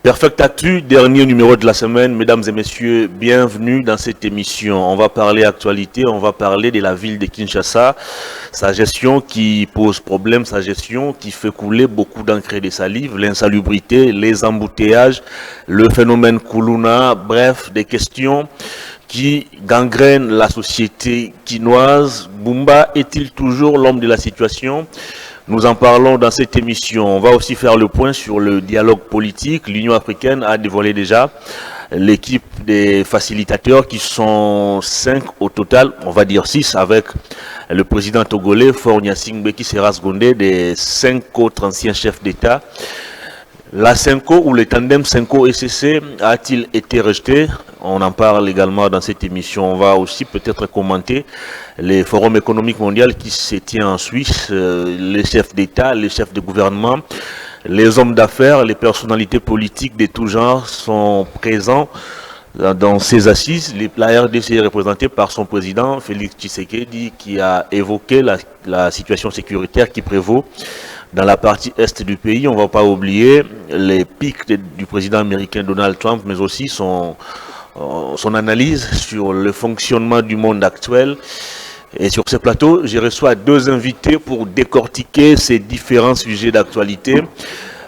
Perfect Actu, dernier numéro de la semaine. Mesdames et messieurs, bienvenue dans cette émission. On va parler actualité, on va parler de la ville de Kinshasa, sa gestion qui pose problème, sa gestion qui fait couler beaucoup d'encre et de salive, l'insalubrité, les embouteillages, le phénomène Kuluna, bref, des questions qui gangrènent la société quinoise. Bumba est-il toujours l'homme de la situation ? Nous en parlons dans cette émission. On va aussi faire le point sur le dialogue politique. L'Union africaine a dévoilé déjà l'équipe des facilitateurs qui sont 5 au total, on va dire 6 avec le président togolais Faure Gnassingbé qui sera secondé des 5 autres anciens chefs d'État. La Cinco ou le tandem Cinco-ECC a-t-il été rejeté? On en parle également dans cette émission. On va aussi peut-être commenter les forums économiques mondiaux qui se tiennent en Suisse, les chefs d'État, les chefs de gouvernement, les hommes d'affaires, les personnalités politiques de tout genre sont présents dans ces assises. La RDC est représentée par son président Félix Tshisekedi qui a évoqué la situation sécuritaire qui prévaut dans la partie est du pays. On ne va pas oublier les pics du président américain Donald Trump, mais aussi son analyse sur le fonctionnement du monde actuel. Et sur ce plateau, je reçois 2 invités pour décortiquer ces différents sujets d'actualité.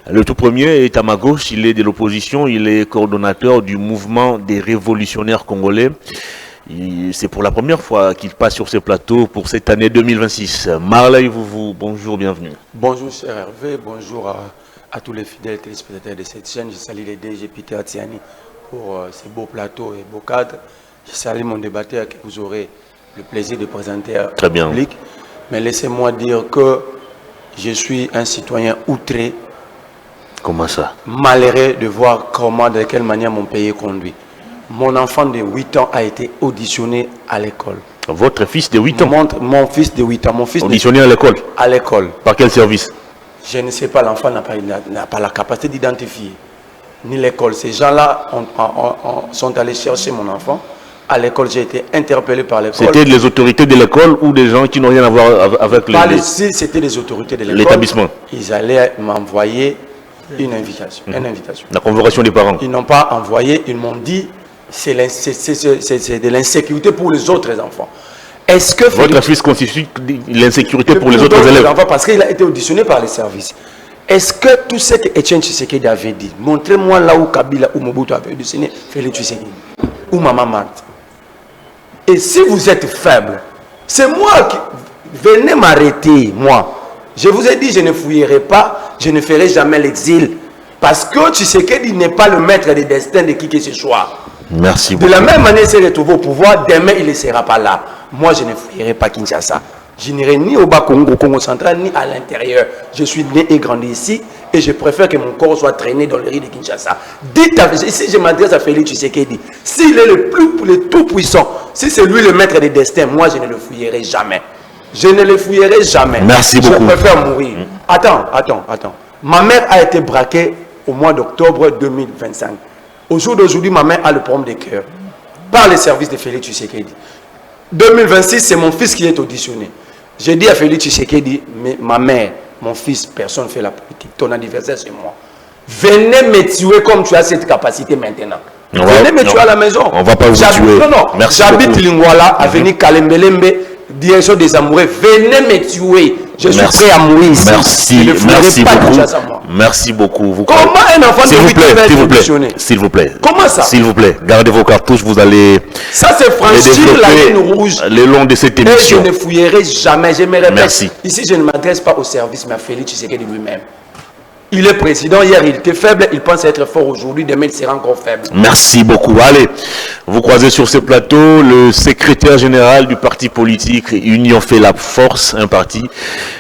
Le tout premier est à ma gauche, il est de l'opposition, il est coordonnateur du mouvement des révolutionnaires congolais. C'est pour la première fois qu'il passe sur ce plateau pour cette année 2026. Marley Vouvou, bonjour, bienvenue. Bonjour cher Hervé, bonjour à tous les fidèles téléspectateurs de cette chaîne. Je salue les DG Peter Atiani pour ces beaux plateaux et beaux cadres. Je salue mon débatteur que vous aurez le plaisir de présenter au public. Mais laissez-moi dire que je suis un citoyen outré. Comment ça? Malheureux de voir de quelle manière mon pays est conduit. Mon enfant de 8 ans a été auditionné à l'école. Votre fils de 8 ans? Mon fils de 8 ans. Mon fils auditionné à l'école? À l'école. Par quel service? Je ne sais pas, l'enfant n'a pas la capacité d'identifier. Ni l'école. Ces gens-là sont allés chercher mon enfant. À l'école, j'ai été interpellé par l'école. C'était les autorités de l'école ou des gens qui n'ont rien à voir avec c'était les autorités de l'école. L'établissement. Ils allaient m'envoyer une invitation. La convocation des parents. Ils n'ont pas envoyé, ils m'ont dit c'est de l'insécurité pour les autres enfants. Est-ce que votre fils constitue l'insécurité pour les autres élèves? Parce qu'il a été auditionné par les services. Est-ce que tout ce que Etienne Tshisekedi avait dit, montrez-moi là où Kabila ou Mobutu avait auditionné Félix Tshisekedi ou Maman Marthe. Et si vous êtes faible, c'est moi qui... Venez m'arrêter, moi. Je vous ai dit, je ne fouillerai pas, je ne ferai jamais l'exil. Parce que Tshisekedi n'est pas le maître des destins de qui que ce soit. Merci beaucoup. De la même manière, il s'est retrouvé au pouvoir, demain il ne sera pas là. Moi, je ne fouillerai pas Kinshasa. Je n'irai ni au Bas-Congo, au Congo central, ni à l'intérieur. Je suis né et grandi ici et je préfère que mon corps soit traîné dans les rues de Kinshasa. Si je m'adresse à Félix Tshisekedi, s'il est le tout puissant, si c'est lui le maître des destins, moi je ne le fouillerai jamais. Je ne le fouillerai jamais. Merci beaucoup. Je préfère mourir. Attends. Ma mère a été braquée au mois d'octobre 2025. Au jour d'aujourd'hui, ma mère a le problème de cœur par les services de Félix Tshisekedi. 2026, c'est mon fils qui est auditionné. J'ai dit à Félix Tshisekedi, ma mère, mon fils, personne ne fait la politique. Ton anniversaire, c'est moi. Venez me tuer comme tu as cette capacité maintenant. Venez me tuer à la maison. On ne va pas vous tuer. Non. J'habite Lingwala, avenue Kalembelembe, direction des Amoureux. Venez me tuer. Je suis prêt à mourir ici. Merci beaucoup. Comment un enfant de 8 ans va être auditionné? S'il vous plaît. Comment ça? S'il vous plaît, gardez vos cartouches, vous allez... Ça, c'est franchir la ligne rouge. Le long de cette émission. Et je ne fouillerai jamais. Je me répète. Merci. Ici, je ne m'adresse pas au service, mais à Félix Tshisekedi lui-même. Il est président, hier il était faible, il pense être fort aujourd'hui, demain il sera encore faible. Merci beaucoup. Allez, vous croisez sur ce plateau le secrétaire général du parti politique Union fait la force, un parti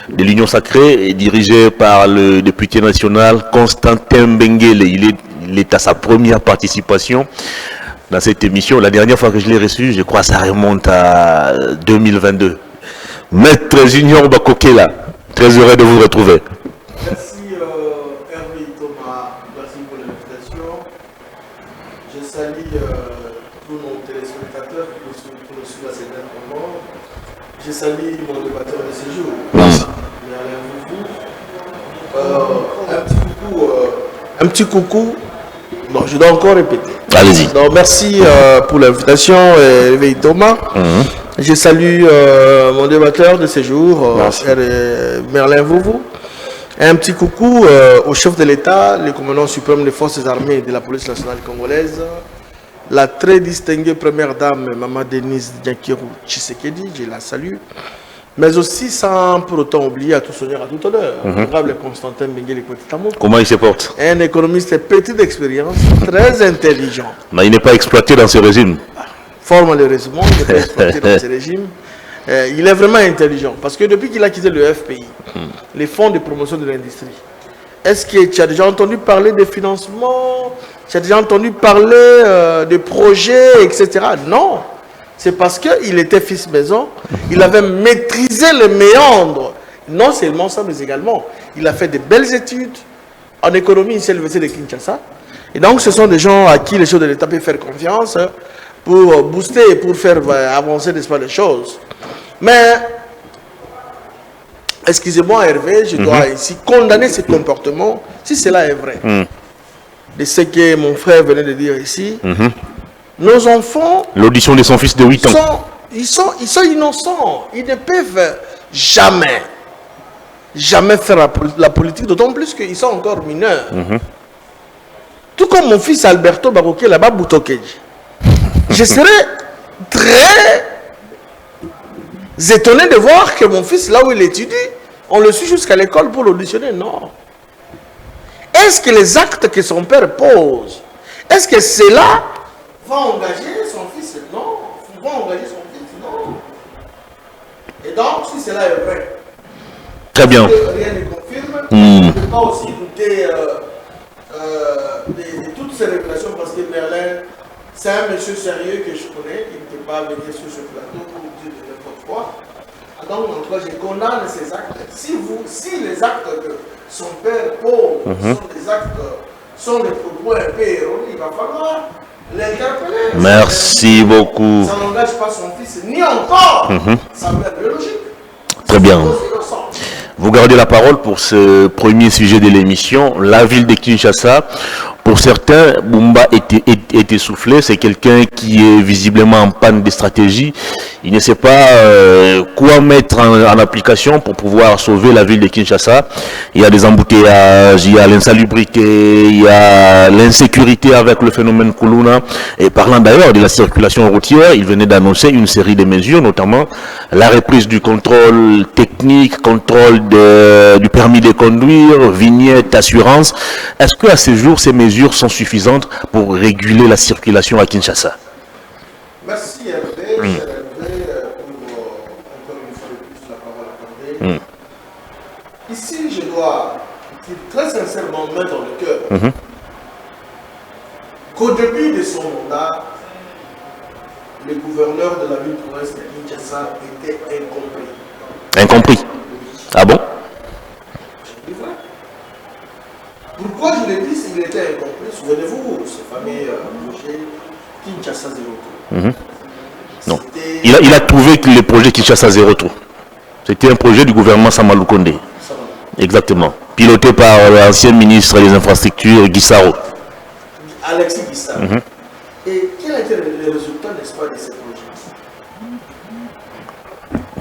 de l'Union sacrée, dirigé par le député national Constantin Benguele. Il est à sa première participation dans cette émission. La dernière fois que je l'ai reçu, je crois que ça remonte à 2022. Maître Junior Bakokela, très heureux de vous retrouver. Je salue tous nos téléspectateurs qui nous suivent à cet moment. Je salue mon débatteur de ce jour. Merci. Un petit coucou Bon, je dois encore répéter. Allez-y. Donc, merci pour l'invitation, Réveil Thomas. Je salue mon débatteur de ce jour, Merlin Vouvou. Et un petit coucou au chef de l'État, le commandant suprême des forces armées et de la police nationale congolaise, la très distinguée première dame, Maman Denise Diakirou Tshisekedi, je la salue. Mais aussi sans pour autant oublier à tout sonneur, à tout honneur, l'honorable Constantin Benguele Kouetamou. Comment il se porte? Un économiste petit d'expérience, très intelligent. Mais il n'est pas exploité dans ce régime. Fort malheureusement, il n'est pas exploité dans ce régime. Il est vraiment intelligent. Parce que depuis qu'il a quitté le FPI, les fonds de promotion de l'industrie, est-ce que tu as déjà entendu parler des financements? Tu as déjà entendu parler de projets, etc. Non. C'est parce qu'il était fils maison, il avait maîtrisé les méandres. Non seulement ça, mais également, il a fait de belles études en économie ici à l'Université de Kinshasa. Et donc, ce sont des gens à qui les choses de l'État peuvent faire confiance pour booster et pour faire avancer, n'est-ce pas, les choses. Mais, excusez-moi Hervé, je dois ici condamner ce comportement, si cela est vrai. De ce que mon frère venait de dire ici. Nos enfants... L'audition de son fils de 8 ans. Ils sont innocents. Ils ne peuvent jamais faire la politique, d'autant plus qu'ils sont encore mineurs. Tout comme mon fils Alberto Baroké, là-bas, Boutokeji. Je serais très étonné de voir que mon fils, là où il étudie, on le suit jusqu'à l'école pour l'auditionner. Non. Est-ce que les actes que son père pose, est-ce que cela va engager son fils? Non. Va engager son fils? Non. Et donc, si cela est vrai, très bien. Rien ne confirme. On ne peut pas aussi douter de toutes ces révélations parce que Merlin, c'est un monsieur sérieux que je connais, qui ne peut pas venir sur ce plateau pour dire de n'importe quoi. Donc, en tout cas, je condamne ces actes. Si les actes que son père pose sont des actes, sont des propos un peu erronés, il va falloir l'interpeller. Merci beaucoup. Ça n'engage pas son fils, ni encore sa mère biologique. Très bien. Vous gardez la parole pour ce premier sujet de l'émission, la ville de Kinshasa. Pour certains, Bumba est essoufflé. C'est quelqu'un qui est visiblement en panne de stratégie. Il ne sait pas quoi mettre en application pour pouvoir sauver la ville de Kinshasa. Il y a des embouteillages, il y a l'insalubrité, il y a l'insécurité avec le phénomène Kuluna. Et parlant d'ailleurs de la circulation routière, il venait d'annoncer une série de mesures, notamment la reprise du contrôle technique, contrôle du permis de conduire, vignette, assurance. Est-ce qu'à ce jour, ces mesures sont suffisantes pour réguler la circulation à Kinshasa? Merci Hervé. J'aimerais encore une fois de plus la parole accordée. Ici, je dois très sincèrement mettre dans le cœur qu'au début de son mandat, le gouverneur de la ville-province de Kinshasa était incompris. Incompris? Ah bon? Pourquoi je l'ai dit s'il était incompris? Souvenez-vous, ce fameux projet Kinshasa Zéro Tour. Non. Il a trouvé que le projet Kinshasa Zéro Tour, c'était un projet du gouvernement Samalou Kondé. Exactement. Piloté par l'ancien ministre des Infrastructures, Guissaro. Alexis Guissaro. Et quel a été le résultat, n'est-ce pas, de ce projet?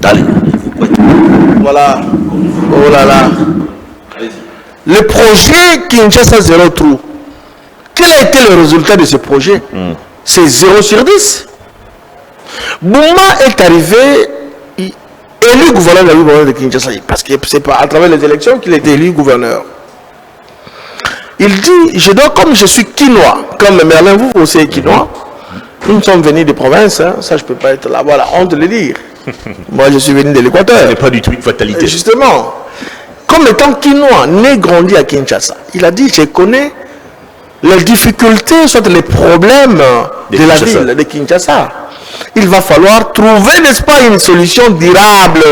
Allez. Voilà. Oh là là. Le projet Kinshasa Zéro Trou, quel a été le résultat de ce projet? C'est 0 sur 10. Bouma est arrivé élu gouverneur de la ville de Kinshasa, parce que c'est pas à travers les élections qu'il a été élu gouverneur. Il dit, comme je suis quinois, comme Merlin, vous aussi êtes quinois, nous sommes venus de province, hein, ça je ne peux pas être là, voilà, honte de le dire. Moi je suis venu de l'Équateur. Ce n'est pas du tout une fatalité. Et justement, comme étant quinois, né, grandi à Kinshasa, il a dit, je connais les difficultés, soit les problèmes de la ville de Kinshasa. Il va falloir trouver, n'est-ce pas, une solution durable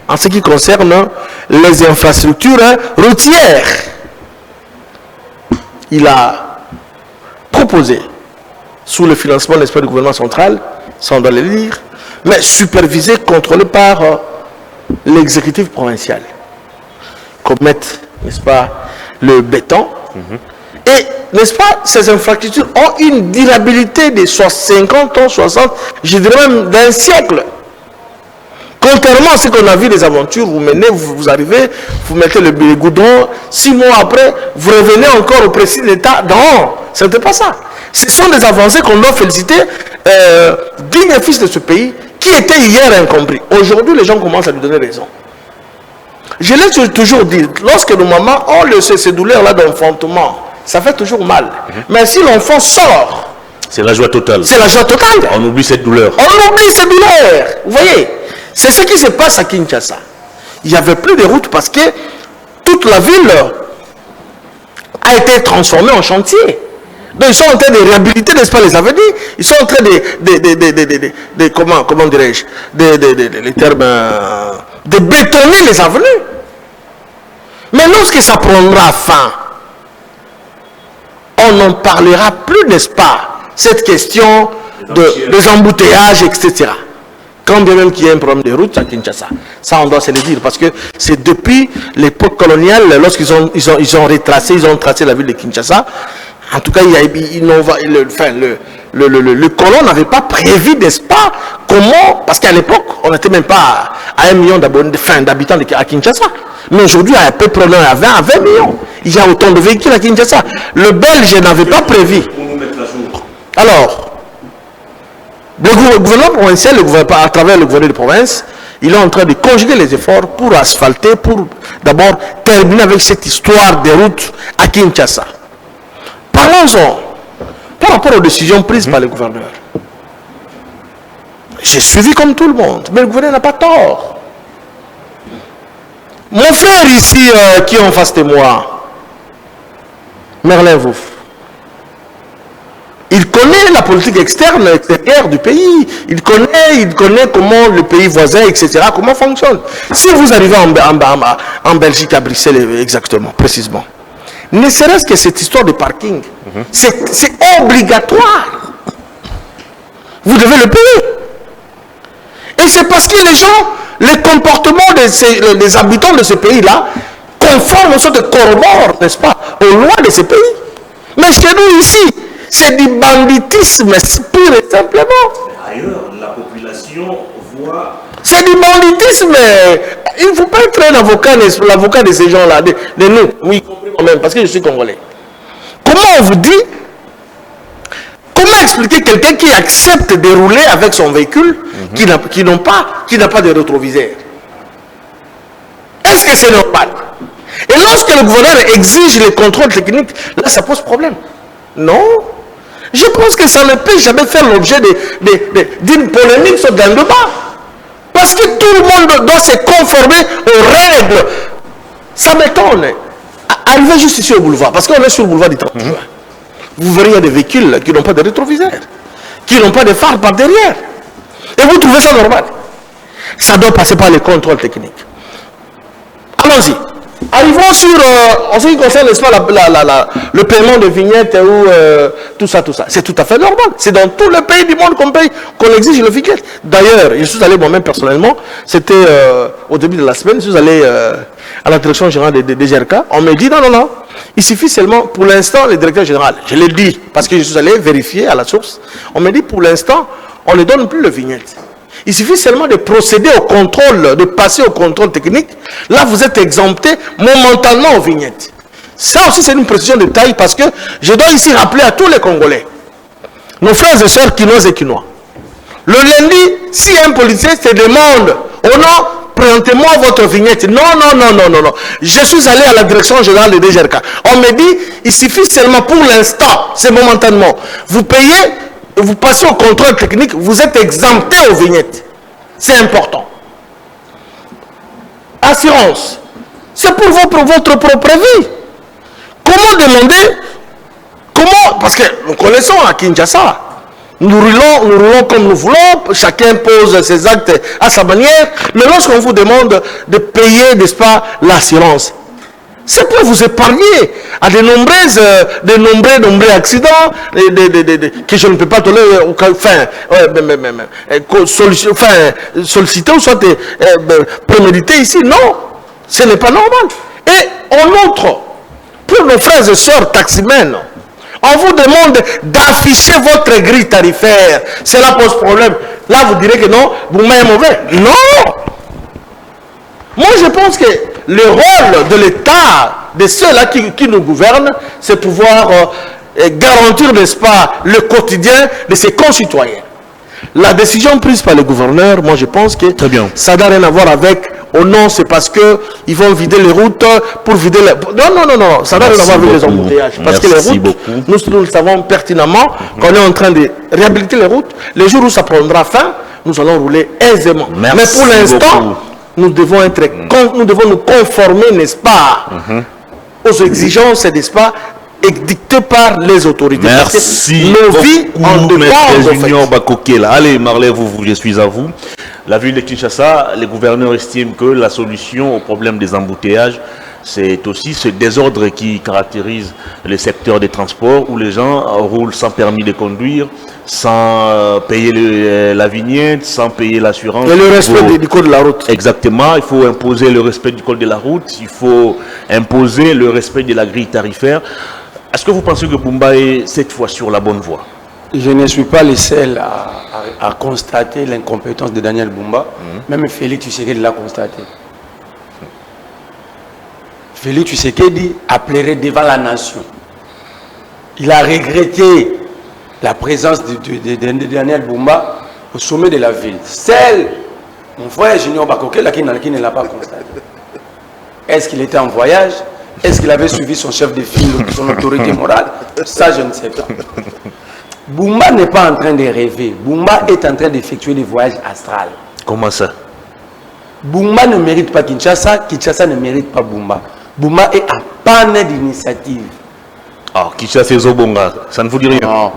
en ce qui concerne les infrastructures routières. Il a proposé, sous le financement, n'est-ce pas, du gouvernement central, sans doit le lire, mais supervisé, contrôlé par l'exécutif provincial, qu'on mette, n'est-ce pas, le béton. Et n'est-ce pas, ces infrastructures ont une durabilité de 50 ans, 60, je dirais même d'un siècle. Contrairement à ce qu'on a vu des aventures, vous menez, vous arrivez, vous mettez le goudron, 6 mois après, vous revenez encore au précis d'état. Non, ce n'était pas ça. Ce sont des avancées qu'on doit féliciter, dignes fils de ce pays, qui étaient hier incompris. Aujourd'hui, les gens commencent à lui donner raison. Je l'ai toujours dit, lorsque nos mamans ont ces douleurs-là d'enfantement, ça fait toujours mal. Mais si l'enfant sort, c'est la joie totale. C'est la joie totale. On oublie cette douleur. On oublie cette douleur. Vous voyez, c'est ce qui se passe à Kinshasa. Il n'y avait plus de routes parce que toute la ville a été transformée en chantier. Donc ils sont en train de réhabiliter, n'est-ce pas, les avenues. Ils sont en train de comment dirais-je, les termes, de bétonner les avenues. Mais lorsque ça prendra fin, on n'en parlera plus, n'est-ce pas, cette question des embouteillages, etc. Quand bien même qu'il y a un problème de route à Kinshasa. Ça, on doit se le dire, parce que c'est depuis l'époque coloniale, lorsqu'ils ont tracé la ville de Kinshasa. En tout cas, le colon n'avait pas prévu, n'est-ce pas, comment, parce qu'à l'époque, on n'était même pas à 1 million d'habitants à Kinshasa. Mais aujourd'hui, à peu près à 20 millions. Il y a autant de véhicules à Kinshasa. Le Belge n'avait pas prévu. Alors, le gouvernement provincial, à travers le gouverneur de province, il est en train de conjuguer les efforts pour asphalter, pour d'abord terminer avec cette histoire des routes à Kinshasa. Parlons-en par rapport aux décisions prises par le gouverneur. J'ai suivi comme tout le monde, mais le gouverneur n'a pas tort. Mon frère ici, qui est en face de moi, Merlin Vouf, il connaît la politique externe, extérieure du pays. Il connaît comment le pays voisin, etc., comment fonctionne. Si vous arrivez en Belgique, à Bruxelles, exactement, précisément, ne serait-ce que cette histoire de parking, c'est obligatoire. Vous devez le payer. Et c'est parce que les gens, les comportements des habitants de ce pays-là, conforment aux sortes de corroborent, n'est-ce pas, aux lois de ce pays. Mais chez nous ici, c'est du banditisme, pur et simplement. Ailleurs, la population voit... C'est du banditisme. Il ne faut pas être un avocat, l'avocat de ces gens-là, de nous. Oui, moi-même, parce que je suis congolais. Comment on vous dit, comment expliquer quelqu'un qui accepte de rouler avec son véhicule, qui n'a pas de rétroviseur? Est-ce que c'est normal? Et lorsque le gouverneur exige les contrôles techniques, là, ça pose problème. Non. Je pense que ça ne peut jamais faire l'objet d'une polémique sur un débat. Parce que tout le monde doit se conformer aux règles. Ça m'étonne. Arrivez juste ici au boulevard, parce qu'on est sur le boulevard du 30 juin. Vous verrez, il y a des véhicules qui n'ont pas de rétroviseur, qui n'ont pas de phare par derrière. Et vous trouvez ça normal? Ça doit passer par les contrôles techniques. Allons-y. Arrivons sur, en ce qui concerne le paiement de vignettes ou tout ça. C'est tout à fait normal. C'est dans tout le pays du monde qu'on exige le vignette. D'ailleurs, je suis allé moi-même personnellement, c'était au début de la semaine, je suis allé à la direction générale des DGRK. On me dit non. Il suffit seulement, pour l'instant, le directeur général, je l'ai dit, parce que je suis allé vérifier à la source, on me dit pour l'instant, on ne donne plus le vignette. Il suffit seulement de procéder au contrôle, de passer au contrôle technique. Là, vous êtes exempté momentanément aux vignettes. Ça aussi, c'est une précision de taille parce que je dois ici rappeler à tous les Congolais, nos frères et sœurs quinois et quinois. Le lundi, si un policier se demande, oh non, présentez-moi votre vignette. Non. Je suis allé à la direction générale de DGRK. On me dit, il suffit seulement pour l'instant, c'est momentanément. Vous payez, vous passez au contrôle technique, vous êtes exempté aux vignettes. C'est important. Assurance. C'est pour votre propre vie. Comment demander? Comment? Parce que nous connaissons à Kinshasa. Nous roulons comme nous voulons, chacun pose ses actes à sa manière. Mais lorsqu'on vous demande de payer, n'est-ce pas, l'assurance, c'est pour vous épargner à de nombreux accidents que je ne peux pas tolérer, solliciter ou soit préméditer ici. Non, ce n'est pas normal. Et en outre, pour nos frères et sœurs taximènes, On vous demande d'afficher votre grille tarifaire. Cela pose problème. Là, vous direz que non, Boumba est mauvais. Non. Moi, je pense que le rôle de l'État, de ceux-là qui nous gouvernent, c'est pouvoir garantir, n'est-ce pas, le quotidien de ses concitoyens. La décision prise par le gouverneur, moi je pense que ça n'a rien à voir avec oh non, c'est parce qu'ils vont vider les routes pour vider les... Non, ça n'a rien à voir avec les embouteillages. Parce que les routes, nous le savons pertinemment, qu'on est en train de réhabiliter les routes. Les jours où ça prendra fin, nous allons rouler aisément. Mais pour l'instant, nous devons nous conformer, n'est-ce pas, aux exigences, n'est-ce pas, dictées par les autorités. Merci. Nos vies en dépendent. Allez, Marley, je suis à vous. La ville de Kinshasa, les gouverneurs estiment que la solution au problème des embouteillages, c'est aussi ce désordre qui caractérise le secteur des transports où les gens roulent sans permis de conduire, sans payer la vignette, sans payer l'assurance. Et le respect du code de la route. Exactement, il faut imposer le respect du code de la route, il faut imposer le respect de la grille tarifaire. Est-ce que vous pensez que Boumba est cette fois sur la bonne voie? Je ne suis pas le seul à constater l'incompétence de Daniel Boumba. Même Félix Tshisekedi l'a constaté. Félix Tshisekedi a pleuré devant la nation. Il a regretté la présence de Daniel Boumba au sommet de la ville. Seul mon frère Junior Bakoke qui ne l'a pas constaté. Est-ce qu'il était en voyage? Est-ce qu'il avait suivi son chef de file, son autorité morale? Ça, je ne sais pas. Boumba n'est pas en train de rêver. Boumba est en train d'effectuer des voyages astrales. Comment ça? Boumba ne mérite pas Kinshasa. Kinshasa ne mérite pas Boumba. Boumba est à panne d'initiative. Ah, Kinshasa c'est Zobonga. Ça ne vous dit rien? Non.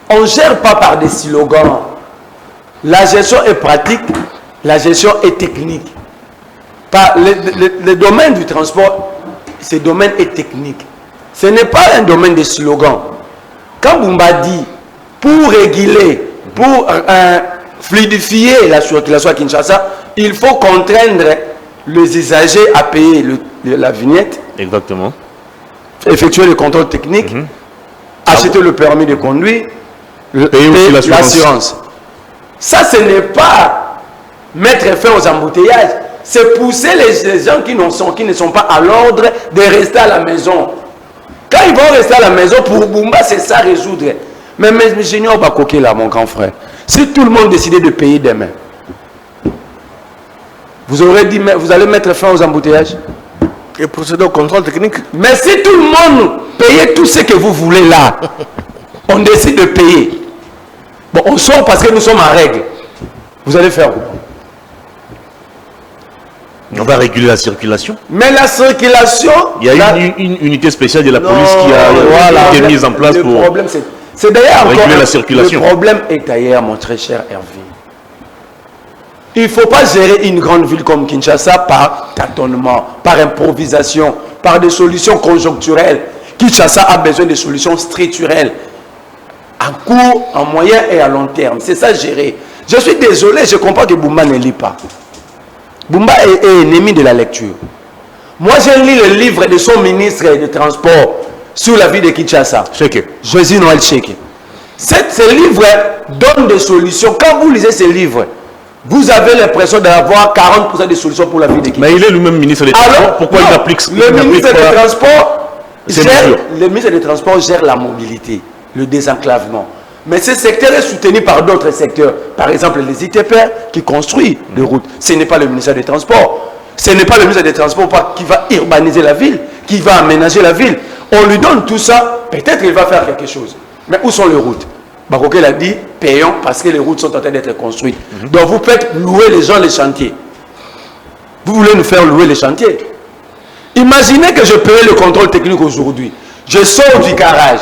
On ne gère pas par des slogans. La gestion est pratique. La gestion est technique. Le domaine du transport, ce domaine est technique. Ce n'est pas un domaine de slogan. Quand Boumba dit, pour réguler, pour fluidifier la circulation à Kinshasa, il faut contraindre les usagers à payer la vignette. Exactement. Effectuer le contrôle technique, acheter le permis de conduire, payer l'assurance. Ça, ce n'est pas mettre fin aux embouteillages. C'est pousser les gens qui ne sont pas à l'ordre de rester à la maison. Quand ils vont rester à la maison, pour Boumba, c'est ça résoudre. Mais Junior Bakoke là, mon grand frère, si tout le monde décidait de payer demain, vous allez mettre fin aux embouteillages et procéder au contrôle technique. Mais si tout le monde payait tout ce que vous voulez là, on décide de payer. Bon, on sort parce que nous sommes en règle. Vous allez faire quoi? On va réguler la circulation. Mais la circulation... Il y a une unité spéciale de la police qui a été mise en place pour c'est d'ailleurs réguler la circulation. Le problème est ailleurs, mon très cher Hervé. Il ne faut pas gérer une grande ville comme Kinshasa par tâtonnement, par improvisation, par des solutions conjoncturelles. Kinshasa a besoin de solutions structurelles, à court, en moyen et à long terme. C'est ça gérer. Je suis désolé, je comprends que Boumba ne lit pas. Boumba est ennemi de la lecture. Moi, j'ai lu le livre de son ministre des Transports sur la vie de Kinshasa. Josie Noël Cheke. Ce livre donne des solutions. Quand vous lisez ce livre, vous avez l'impression d'avoir 40% de solutions pour la vie de Kinshasa. Mais il est lui-même ministre des Transports. Pourquoi il applique le ministre des Transports le ministre des Transports gère la mobilité, le désenclavement. Mais ce secteur est soutenu par d'autres secteurs. Par exemple, les ITP qui construisent des routes. Ce n'est pas le ministère des Transports. Ce n'est pas le ministère des Transports qui va urbaniser la ville, qui va aménager la ville. On lui donne tout ça, peut-être qu'il va faire quelque chose. Mais où sont les routes? Bakoke l'a dit, payons parce que les routes sont en train d'être construites. Donc vous faites louer les gens les chantiers. Vous voulez nous faire louer les chantiers? Imaginez que je paye le contrôle technique aujourd'hui. Je sors du garage.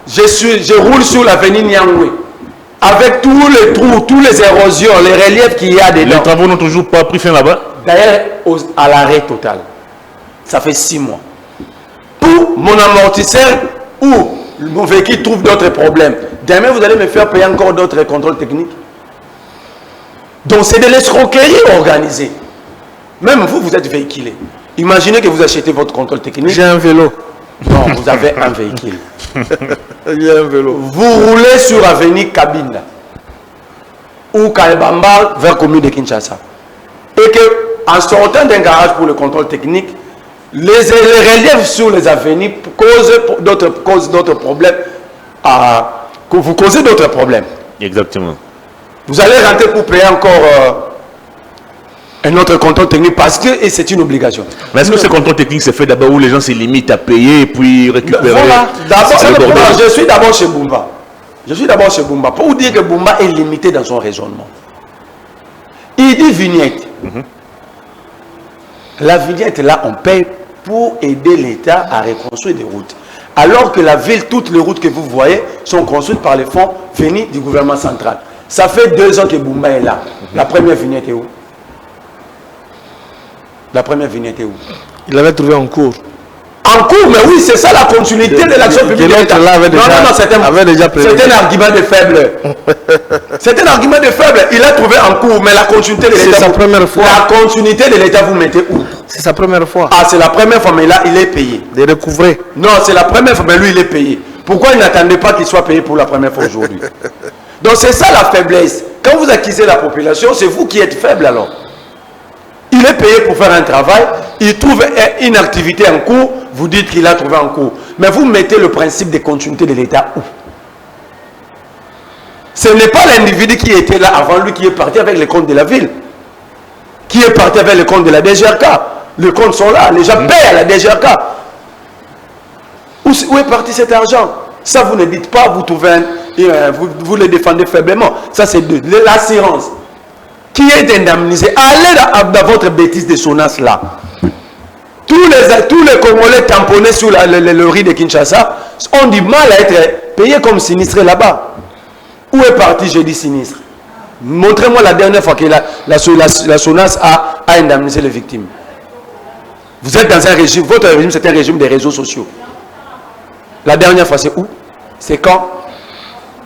Je roule sur l'avenue Nyangwe avec tous les trous, tous les érosions, les reliefs qu'il y a dedans. Les travaux n'ont toujours pas pris fin là-bas? D'ailleurs, à l'arrêt total. Ça fait 6 mois. Pour mon amortisseur ou mon véhicule trouve d'autres problèmes. Demain, vous allez me faire payer encore d'autres contrôles techniques. Donc, c'est de l'escroquerie organisée. Même vous, vous êtes véhiculé. Imaginez que vous achetez votre contrôle technique. J'ai un vélo. Non, vous avez un véhicule. Il y a un vélo. Vous roulez sur avenue Kabinda ou Kalbamba vers la commune de Kinshasa. Et que, en sortant d'un garage pour le contrôle technique, les reliefs sur les avenues causent d'autres problèmes. Vous causez d'autres problèmes. Exactement. Vous allez rentrer pour payer encore un autre contrôle technique parce que c'est une obligation. Mais est-ce que ce contrôle technique se fait d'abord où les gens se limitent à payer et puis récupérer? Voilà. Je suis d'abord chez Bumba. Je suis d'abord chez Bumba. Pour vous dire que Bumba est limité dans son raisonnement. Il dit vignette. La vignette, là, on paye pour aider l'État à reconstruire des routes. Alors que la ville, toutes les routes que vous voyez sont construites par les fonds venus du gouvernement central. Ça fait 2 ans que Bumba est là. La première vignette est où? La première vignette est où? Il avait trouvé en cours. En cours, mais oui, c'est ça la continuité de l'action publique de l'État. C'est un argument de faible. C'est un argument de faible. Il a trouvé en cours, mais la continuité de l'État. C'est sa première fois. La continuité de l'État, vous mettez où? C'est sa première fois. Ah, c'est la première fois, mais là, il est payé. De recouvrer. Non, c'est la première fois, mais lui, il est payé. Pourquoi il n'attendait pas qu'il soit payé pour la première fois aujourd'hui? Donc, c'est ça la faiblesse. Quand vous accusez la population, c'est vous qui êtes faible alors. Il est payé pour faire un travail, il trouve une activité en cours, vous dites qu'il a trouvé en cours. Mais vous mettez le principe de continuité de l'État où? Ce n'est pas l'individu qui était là avant lui qui est parti avec les comptes de la ville, qui est parti avec les comptes de la DGRK. Les comptes sont là, les gens payent à la DGRK. Où est parti cet argent? Ça, vous ne dites pas, vous trouvez vous le défendez faiblement. Ça, c'est de l'assurance. Qui est indemnisé? Allez dans votre bêtise de SONAS là. Tous les Congolais tamponnés sur le riz de Kinshasa ont du mal à être payés comme sinistrés là-bas. Où est parti jeudi sinistre? Montrez-moi la dernière fois que la SONAS a indemnisé les victimes. Vous êtes dans un régime, votre régime c'est un régime des réseaux sociaux. La dernière fois c'est où? C'est quand?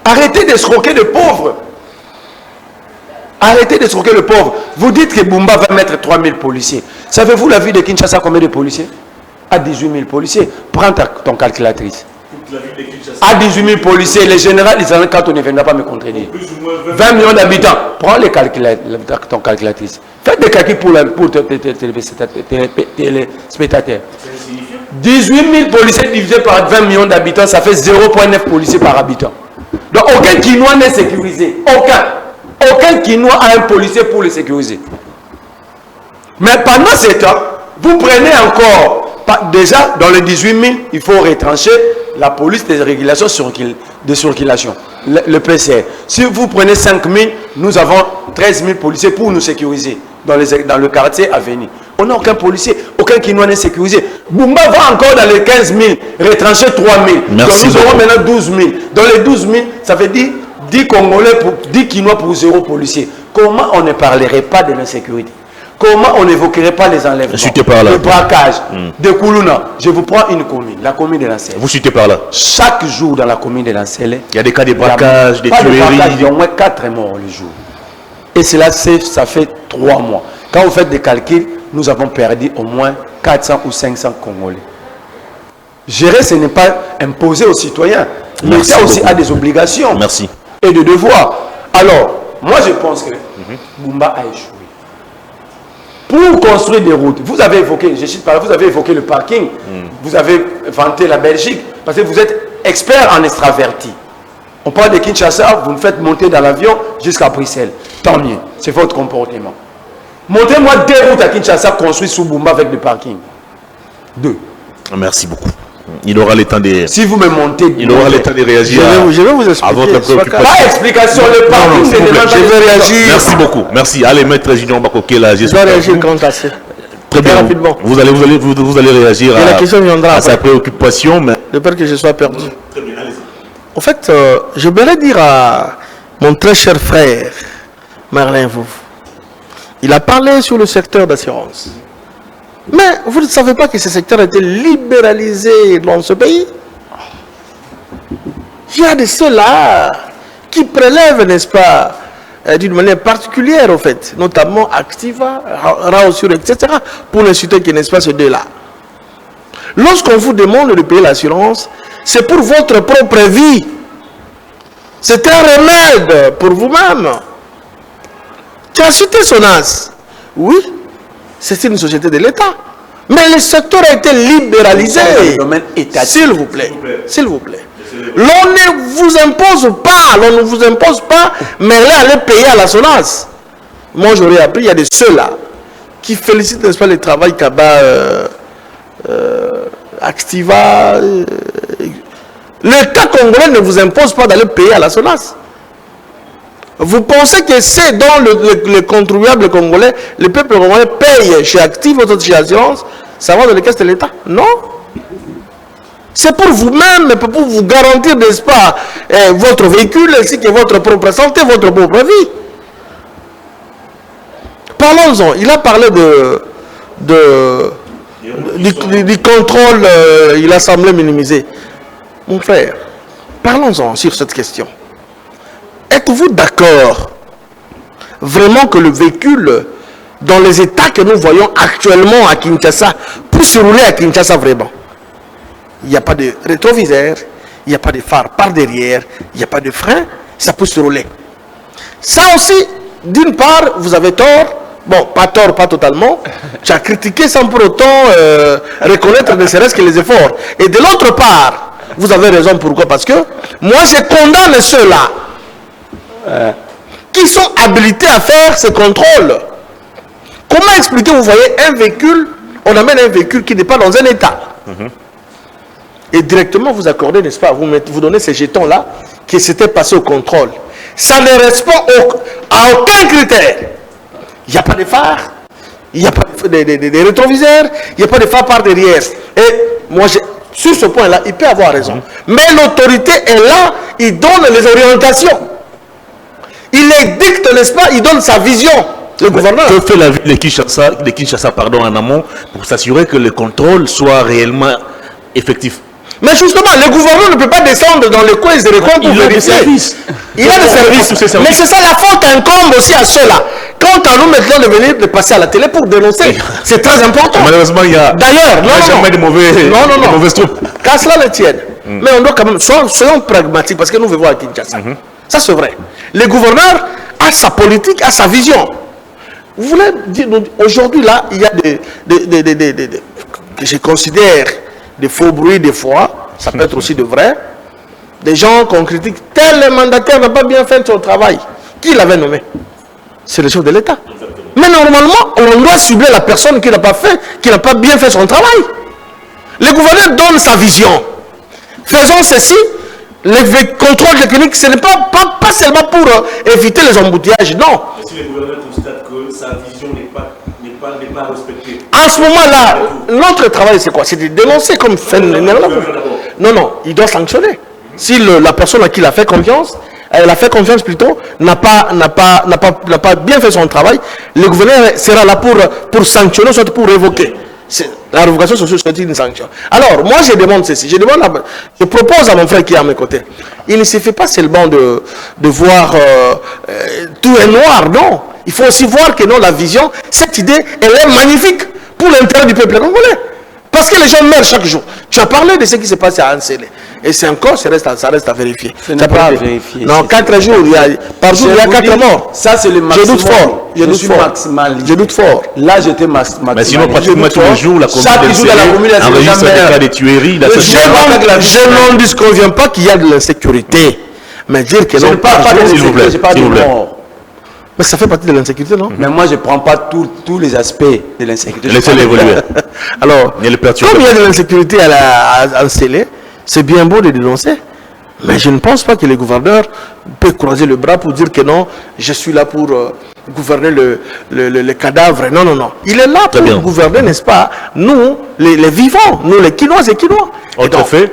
Arrêtez d'escroquer les pauvres. Arrêtez de escroquer le pauvre. Vous dites que Bumba va mettre 3000 policiers. Savez-vous la ville de Kinshasa combien de policiers? À 18 000 policiers. Prends ton calculatrice. À 18 000 policiers, les généraux, ils en ont quand on ne viendra pas me contredire. 20 millions d'habitants. Prends ton calculatrice. Faites des calculs pour téléspectateurs. 18 000 policiers divisés par 20 millions d'habitants, ça fait 0,9 policiers par habitant. Donc aucun Kinois n'est sécurisé. Aucun Kinois a un policier pour le sécuriser. Mais pendant ce temps, vous prenez encore, déjà dans les 18 000, il faut retrancher la police des régulations de circulation, le PCR. Si vous prenez 5 000, nous avons 13 000 policiers pour nous sécuriser dans le quartier à venir. On n'a aucun policier, aucun Kinois n'est sécurisé. Bumba va encore dans les 15 000, retrancher 3 000. Merci. Donc nous aurons maintenant 12 000. Dans les 12 000, ça veut dire 10 Congolais, 10 Kinois pour 0 policiers. Comment on ne parlerait pas de l'insécurité? Comment on n'évoquerait pas les enlèvements, le braquage, de Koulouna? Je vous prends une commune, la commune de Lancelle. Vous citez par là. Chaque jour dans la commune de Lancelle, il y a des cas de braquage, des tueries. Il y a au moins 4 morts le jour. Et cela, ça fait 3 mois. Quand vous faites des calculs, nous avons perdu au moins 400 ou 500 Congolais. Gérer, ce n'est pas imposer aux citoyens. L'État aussi a des obligations. Merci. Et des devoirs. Alors, moi je pense que Bumba a échoué. Pour construire des routes, vous avez évoqué, vous avez évoqué le parking, vous avez vanté la Belgique, parce que vous êtes expert en extraverti. On parle de Kinshasa, vous me faites monter dans l'avion jusqu'à Bruxelles. Tant mieux, c'est votre comportement. Montrez-moi 2 routes à Kinshasa construites sous Bumba avec des parkings. 2. Merci beaucoup. Il aura le temps de... Si vous me montez... Il aura le temps de réagir je vais vous expliquer. À votre préoccupation. Pas explication, le parking, c'est je vais réagir. Merci beaucoup. Merci. Allez, maître Junior Bakoké, là, je dois réagir quand assez. Très bien. Rapidement. Vous allez réagir la question viendra à sa préoccupation. Mais... de peur que je sois perdu. Très bien, allez-y. En fait, je voudrais dire à mon très cher frère, Marlin Vouv, il a parlé sur le secteur d'assurance. Mais vous ne savez pas que ce secteur a été libéralisé dans ce pays? Il y a de ceux-là qui prélèvent, n'est-ce pas, d'une manière particulière, en fait, notamment Activa, Raosur, etc., pour ne citer que, n'est-ce pas, ces deux-là. Lorsqu'on vous demande de payer l'assurance, c'est pour votre propre vie. C'est un remède pour vous-même. Tu as cité Sonas. Oui, c'est une société de l'État. Mais le secteur a été libéralisé. S'il vous plaît. S'il vous plaît. L'on ne vous impose pas, mais allez payer à la Sonas. Moi, j'aurais appris, il y a des ceux-là qui félicitent, n'est-ce pas, le travail qu'Aba Activa. L'État congolais ne vous impose pas d'aller payer à la Sonas. Vous pensez que c'est dans le contribuable congolais, le peuple congolais paye chez Active, chez Assurance, ça va dans les caisses de l'État? Non. C'est pour vous-même, pour vous garantir, n'est-ce pas, votre véhicule, ainsi que votre propre santé, votre propre vie. Parlons-en. Il a parlé du contrôle, il a semblé minimiser. Mon frère, parlons-en sur cette question. Êtes-vous d'accord vraiment que le véhicule, dans les états que nous voyons actuellement à Kinshasa, puisse rouler à Kinshasa vraiment? Il n'y a pas de rétroviseur, il n'y a pas de phare par derrière, il n'y a pas de frein, ça peut se rouler. Ça aussi, d'une part, vous avez tort. Bon, pas tort, pas totalement. Tu as critiqué sans pour autant reconnaître ne serait-ce que les efforts. Et de l'autre part, vous avez raison. Pourquoi? Parce que moi, je condamne ceux-là qui sont habilités à faire ces contrôles. Comment expliquer, vous voyez, un véhicule, on amène un véhicule qui n'est pas dans un état. Et directement, vous accordez, n'est-ce pas, vous donnez ces jetons-là qui s'étaient passés au contrôle. Ça ne répond à aucun critère. Il n'y a pas de phare, il n'y a pas de rétroviseurs, il n'y a pas de phare par derrière. Et moi, sur ce point-là, il peut avoir raison. Mais l'autorité est là, il donne les orientations. Il les dicte, n'est-ce pas, il donne sa vision. Le gouverneur. Que fait la ville de Kinshasa, en amont pour s'assurer que le contrôle soit réellement effectif? Mais justement, le gouvernement ne peut pas descendre dans les coins et les recoins pour vérifier. Il a des services. Mais c'est ça, la faute incombe aussi à ceux-là. Quant à nous maintenant de venir de passer à la télé pour dénoncer, c'est très important. Malheureusement, il y a jamais de mauvaises troupes. Qu'à cela le tienne. Mais on doit quand même, soyons pragmatiques, parce que nous vivons à Kinshasa. Ça c'est vrai. Le gouverneur a sa politique, a sa vision. Vous voulez dire, aujourd'hui là, il y a que je considère des faux bruits des fois, ça peut être aussi de vrai, des gens qu'on critique, tel mandataire n'a pas bien fait son travail. Qui l'avait nommé? C'est le chef de l'État. Mais normalement, on doit cibler la personne qui n'a pas fait, qui n'a pas bien fait son travail. Le gouverneur donne sa vision. Faisons ceci, le contrôle technique, ce n'est pas seulement pour éviter les embouteillages, non. Mais si le gouverneur constate que sa vision n'est pas respectée. En ce moment-là, notre travail, c'est quoi? C'est de dénoncer comme fait. Non, il doit sanctionner. Si la personne à qui il a fait confiance, plutôt, n'a pas bien fait son travail, le gouverneur sera là pour sanctionner, soit pour révoquer. La révocation sociale, c'est une sanction. Alors, moi, je demande ceci. Je propose à mon frère qui est à mes côtés. Il ne suffit pas seulement de voir tout est noir, non. Il faut aussi voir que non, la vision, cette idée, elle est magnifique pour l'intérêt du peuple congolais. Parce que les gens meurent chaque jour. Tu as parlé de ce qui s'est passé à Ansele. Et c'est encore, ça reste à vérifier. Ce n'est pas à vérifier. Non, 4 jours, par jour, il y a 4 morts. Ça, c'est le maximum. Je doute fort. Là, j'étais maximal. Mais sinon, pratiquement tous les jours, la commune enregistre des cas de tueries. Je n'en disconviens pas qu'il y a de l'insécurité. Mais dire que non. S'il vous plaît. Mais ça fait partie de l'insécurité, non? Mais moi, je ne prends pas tous les aspects de l'insécurité. Laissez-les évoluer. Alors, comme il y a de l'insécurité à Ansele, c'est bien beau de dénoncer. Mais je ne pense pas que le gouverneur peut croiser le bras pour dire que non, je suis là pour gouverner le cadavre. Non. Il est là pour gouverner, n'est-ce pas? Nous, les vivants, nous, les Quinoises et Quinois. Autre fait,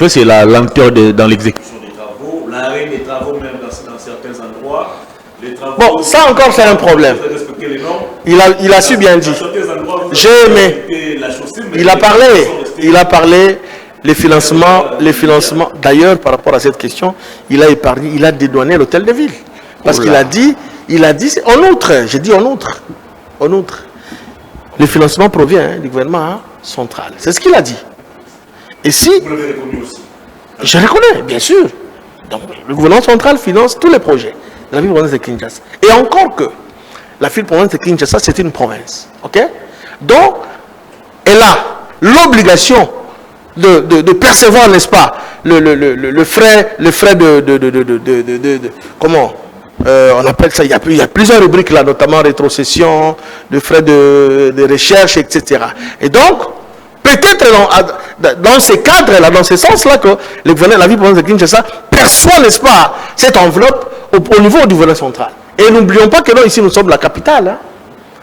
c'est la lenteur dans l'exécution des travaux, l'arrêt des travaux même dans certains endroits. Bon, ça encore c'est un problème. Il a su bien dire. J'ai aimé. Il a parlé les financements. D'ailleurs, par rapport à cette question, il a dédouané l'hôtel de ville. Parce qu'il a dit, en outre, j'ai dit en outre, le financement provient du gouvernement, central. C'est ce qu'il a dit. Et si... Vous l'avez reconnu aussi. Je reconnais, bien sûr. Donc, le gouvernement central finance tous les projets de la ville province de Kinshasa. Et encore que la ville province de Kinshasa, c'est une province. Ok? Donc, elle a l'obligation de percevoir, n'est-ce pas, le frais de comment on appelle ça, il y a plusieurs rubriques là, notamment rétrocession, de frais de recherche, etc. Et donc, peut-être dans ces cadres-là, dans ce sens-là, que le gouverneur de la ville province de Kinshasa perçoit, n'est-ce pas, cette enveloppe au niveau du gouvernement central. Et n'oublions pas que nous, ici, nous sommes la capitale. Hein.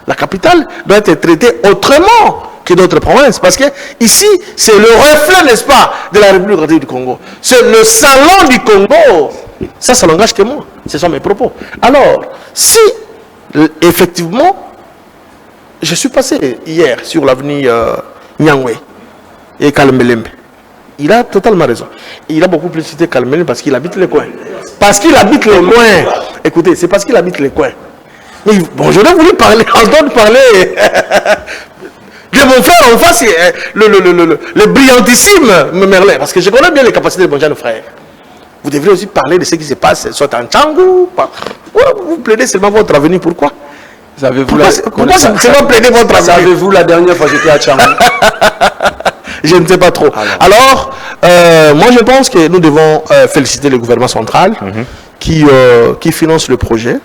La capitale doit être traitée autrement que d'autres provinces. Parce que ici, c'est le reflet, n'est-ce pas, de la République démocratique du Congo. C'est le salon du Congo. Ça n'engage que moi. Ce sont mes propos. Alors, si, effectivement, je suis passé hier sur l'avenue Nyangwe et Kalmelembe. Il a totalement raison. Il a beaucoup plus cité Kalmelembe parce qu'il habite les coins. Parce qu'il habite les coins. Écoutez, c'est parce qu'il habite les coins. Mais bon, je voulu parler, entendre parler de mon frère en face, le brillantissime Merlin. Parce que je connais bien les capacités de mon jeune frère. Vous devrez aussi parler de ce qui se passe, soit en Tchangou. Vous plaidez seulement votre avenir, pourquoi? Savez-vous la dernière fois que j'étais à Tchangou? Je ne sais pas trop. Alors, moi je pense que nous devons féliciter le gouvernement central qui finance le projet,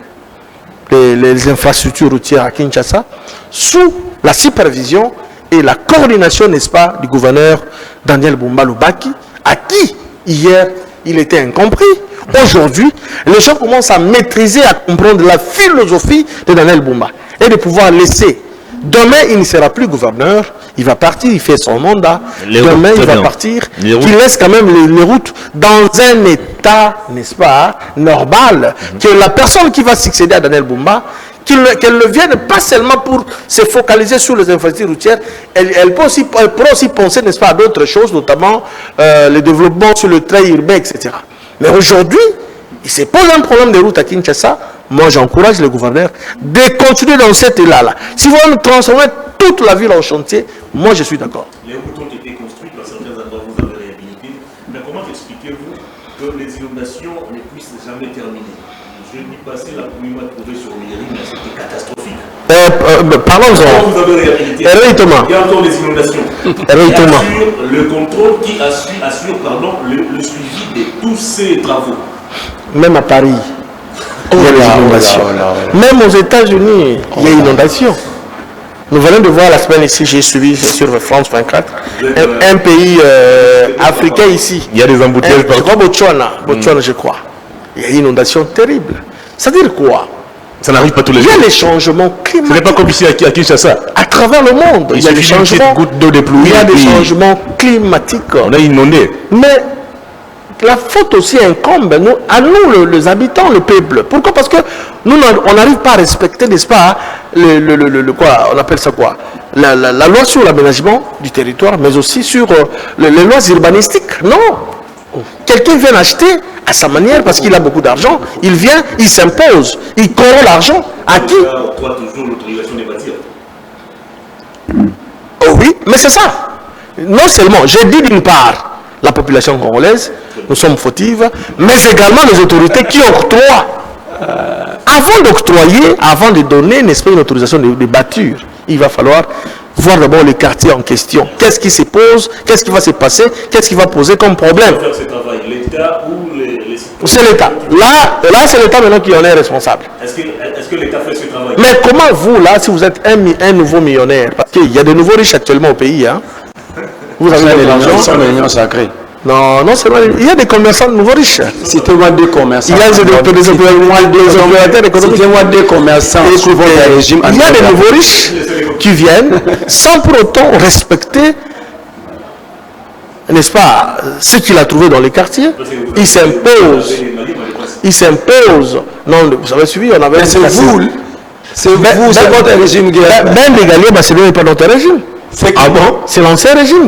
les infrastructures routières à Kinshasa, sous la supervision et la coordination, n'est-ce pas, du gouverneur Daniel Bumba Lubaki, à qui, hier, il était incompris. Aujourd'hui, les gens commencent à maîtriser, à comprendre la philosophie de Daniel Bumba et de pouvoir laisser. Demain, il ne sera plus gouverneur, il va partir, il fait son mandat. Demain, il va partir, il laisse quand même les routes dans un état, n'est-ce pas, normal, que la personne qui va succéder à Daniel Bumba, qu'elle ne vienne pas seulement pour se focaliser sur les infrastructures routières, elle peut aussi penser, n'est-ce pas, à d'autres choses, notamment le développement sur le train urbain, etc. Mais aujourd'hui, il se pose un problème de route à Kinshasa. Moi, j'encourage le gouverneur de continuer dans cet élan-là. Si vous voulez transformer toute la ville en chantier, moi, je suis d'accord. Les routes ont été construites, dans certains endroits, vous avez réhabilité. Mais comment expliquez-vous que les inondations ne puissent jamais terminer? Jeudi passé, la pluie m'a trouvé sur Méry, mais c'était catastrophique. Parlons-en. Vous avez réhabilité. Héroïquement. Il y a encore des inondations. Héroïquement. Le contrôle qui assure le suivi de tous ces travaux. Même à Paris, il y a des inondations. Même aux États-Unis, il y a inondations. Nous venons de voir la semaine ici, j'ai suivi sur France 24, un pays africain ici. Il y a des embouteillages. Je crois Botswana, je crois. Il y a une inondation terrible. C'est-à-dire quoi? Ça n'arrive pas tous les jours. Il y a les changements climatiques. Ce n'est pas comme ici à Kinshasa. À travers le monde, il y a des changements. Il y a des changements climatiques. On a inondé. Mais la faute aussi incombe à nous, les habitants, le peuple. Pourquoi? Parce que nous, on n'arrive pas à respecter, n'est-ce pas, quoi, on appelle ça quoi, la loi sur l'aménagement du territoire, mais aussi sur les lois urbanistiques. Non. Quelqu'un vient acheter à sa manière parce qu'il a beaucoup d'argent. Il vient, il s'impose, il corrompt l'argent. À qui? On croit toujours l'autorisation des bâtir. Oh oui, mais c'est ça. Non seulement, j'ai dit d'une part, la population congolaise, nous sommes fautives, mais également les autorités qui octroient. Avant d'octroyer, avant de donner, n'est-ce pas, une autorisation de bâtir, il va falloir voir d'abord les quartiers en question. Qu'est-ce qui se pose? Qu'est-ce qui va se passer? Qu'est-ce qui va poser comme problème? L'État ou les citoyens? C'est l'État. Là c'est l'État maintenant qui en est responsable. Est-ce que l'État fait ce travail? Mais comment vous, là, si vous êtes un nouveau millionnaire, parce qu'il y a de nouveaux riches actuellement au pays, hein? Vous avez de l'argent. C'est une réunion sacrée. Non, c'est vrai. Il y a des commerçants de nouveaux riches. Citez-moi des commerçants. Il y a des opérateurs économiques. Citez-moi des commerçants. Il y a des nouveaux riches qui viennent sans pour autant respecter, n'est-ce pas, ce qu'il a trouvé dans les quartiers. Il s'impose. Il s'impose. Non, vous avez suivi, on avait... C'est vous, c'est votre régime guerre. Ben Bégalio, ce n'est pas notre régime. Ah bon? C'est l'ancien régime.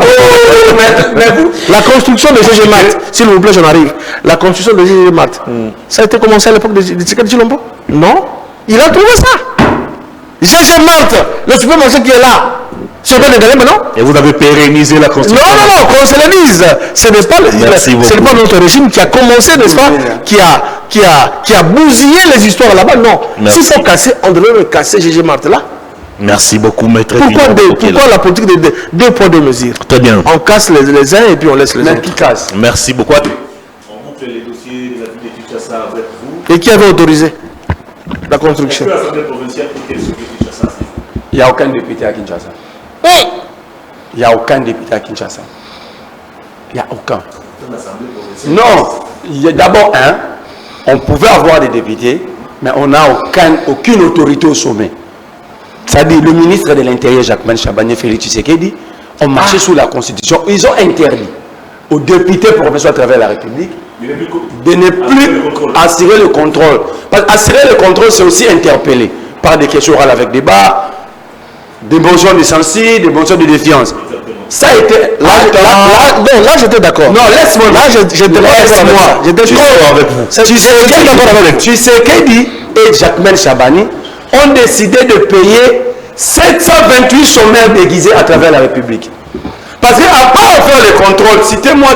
Mais vous, la construction de GG Mat, s'il vous plaît, j'en arrive. La construction de GG Mat, ça a été commencé à l'époque de Tshisekedi Tshilombo? Non. Il a trouvé ça. GG Mat, le supermarché qui est là, C'est pas légal maintenant. Et vous avez pérennisé la Constitution. Non, qu'on se le dise. Ce n'est pas notre régime qui a commencé, n'est-ce pas, qui a bousillé les histoires là-bas. Non. S'il faut casser, on devrait le casser, Gégé Martela. Merci beaucoup, maître. Pourquoi la politique de deux poids, deux mesures? Très bien. On casse les uns et puis on laisse les autres. Qui casse. Merci beaucoup. On montre les dossiers de la ville de Kinshasa avec vous. Et qui avait autorisé la construction? Il n'y a aucun député à Kinshasa. Il n'y a aucun député à Kinshasa. Il n'y a aucun. Non. D'abord, on pouvait avoir des députés, mais on n'a aucune autorité au sommet. C'est-à-dire le ministre de l'Intérieur, Jacquemain Chabanier, Félix Tshisekedi, ont marché sous la Constitution. Ils ont interdit aux députés provinciaux à travers la République de ne plus assurer le contrôle. Parce qu'assurer le contrôle, c'est aussi interpeller par des questions orales avec débat, des motions de censure, des motions de défiance. Ça a été... Là, j'étais d'accord. Non, laisse-moi. Là, j'étais d'accord avec vous. Tshisekedi et Jacquemain Chabani ont décidé de payer 728 sommaires déguisés à travers la République. Parce qu'à part faire le contrôle, citez-moi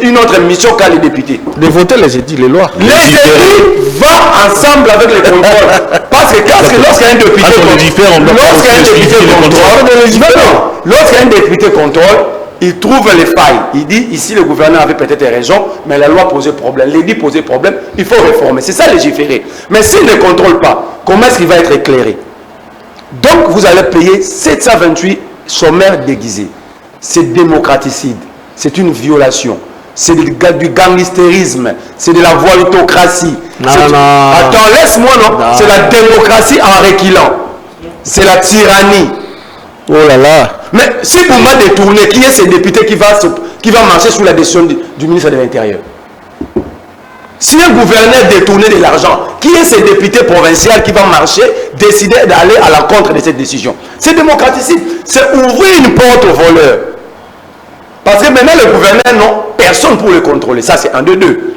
une autre mission qu'a les députés. De voter les édits, les lois. Les édits vont ensemble avec les contrôles. Parce que lorsqu'un député contrôle, il trouve les failles. Il dit, ici le gouvernement avait peut-être raison, mais la loi posait problème. L'édit posait problème, il faut réformer. C'est ça légiférer. Mais s'il ne contrôle pas, comment est-ce qu'il va être éclairé? Donc vous allez payer 728 sommaires déguisés. C'est démocraticide, c'est une violation, c'est du gangstérisme, c'est de la volitocratie. Attends, laisse-moi, non. C'est la démocratie en reculant. C'est la tyrannie. Oh là là. Mais si vous m'avez détourné, qui est ce député qui va marcher sous la décision du ministre de l'Intérieur? Si un gouverneur détourné de l'argent, qui est ce député provincial qui va marcher, décider d'aller à l'encontre de cette décision? C'est démocraticide. C'est ouvrir une porte aux voleurs. Parce que maintenant, le gouverneur, non, personne pour le contrôler. Ça, c'est un de deux.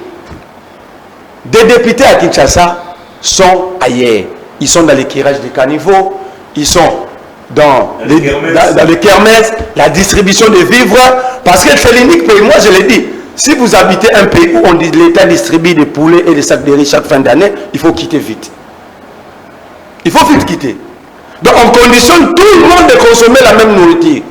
Des députés à Kinshasa sont ailleurs. Ils sont dans les tirages des caniveaux, ils sont dans les kermesses, la distribution des vivres. Parce que c'est l'unique pays, moi je l'ai dit, si vous habitez un pays où on dit l'État distribue des poulets et des sacs de riz chaque fin d'année, il faut quitter vite. Il faut vite quitter. Donc on conditionne tout le monde de consommer la même nourriture.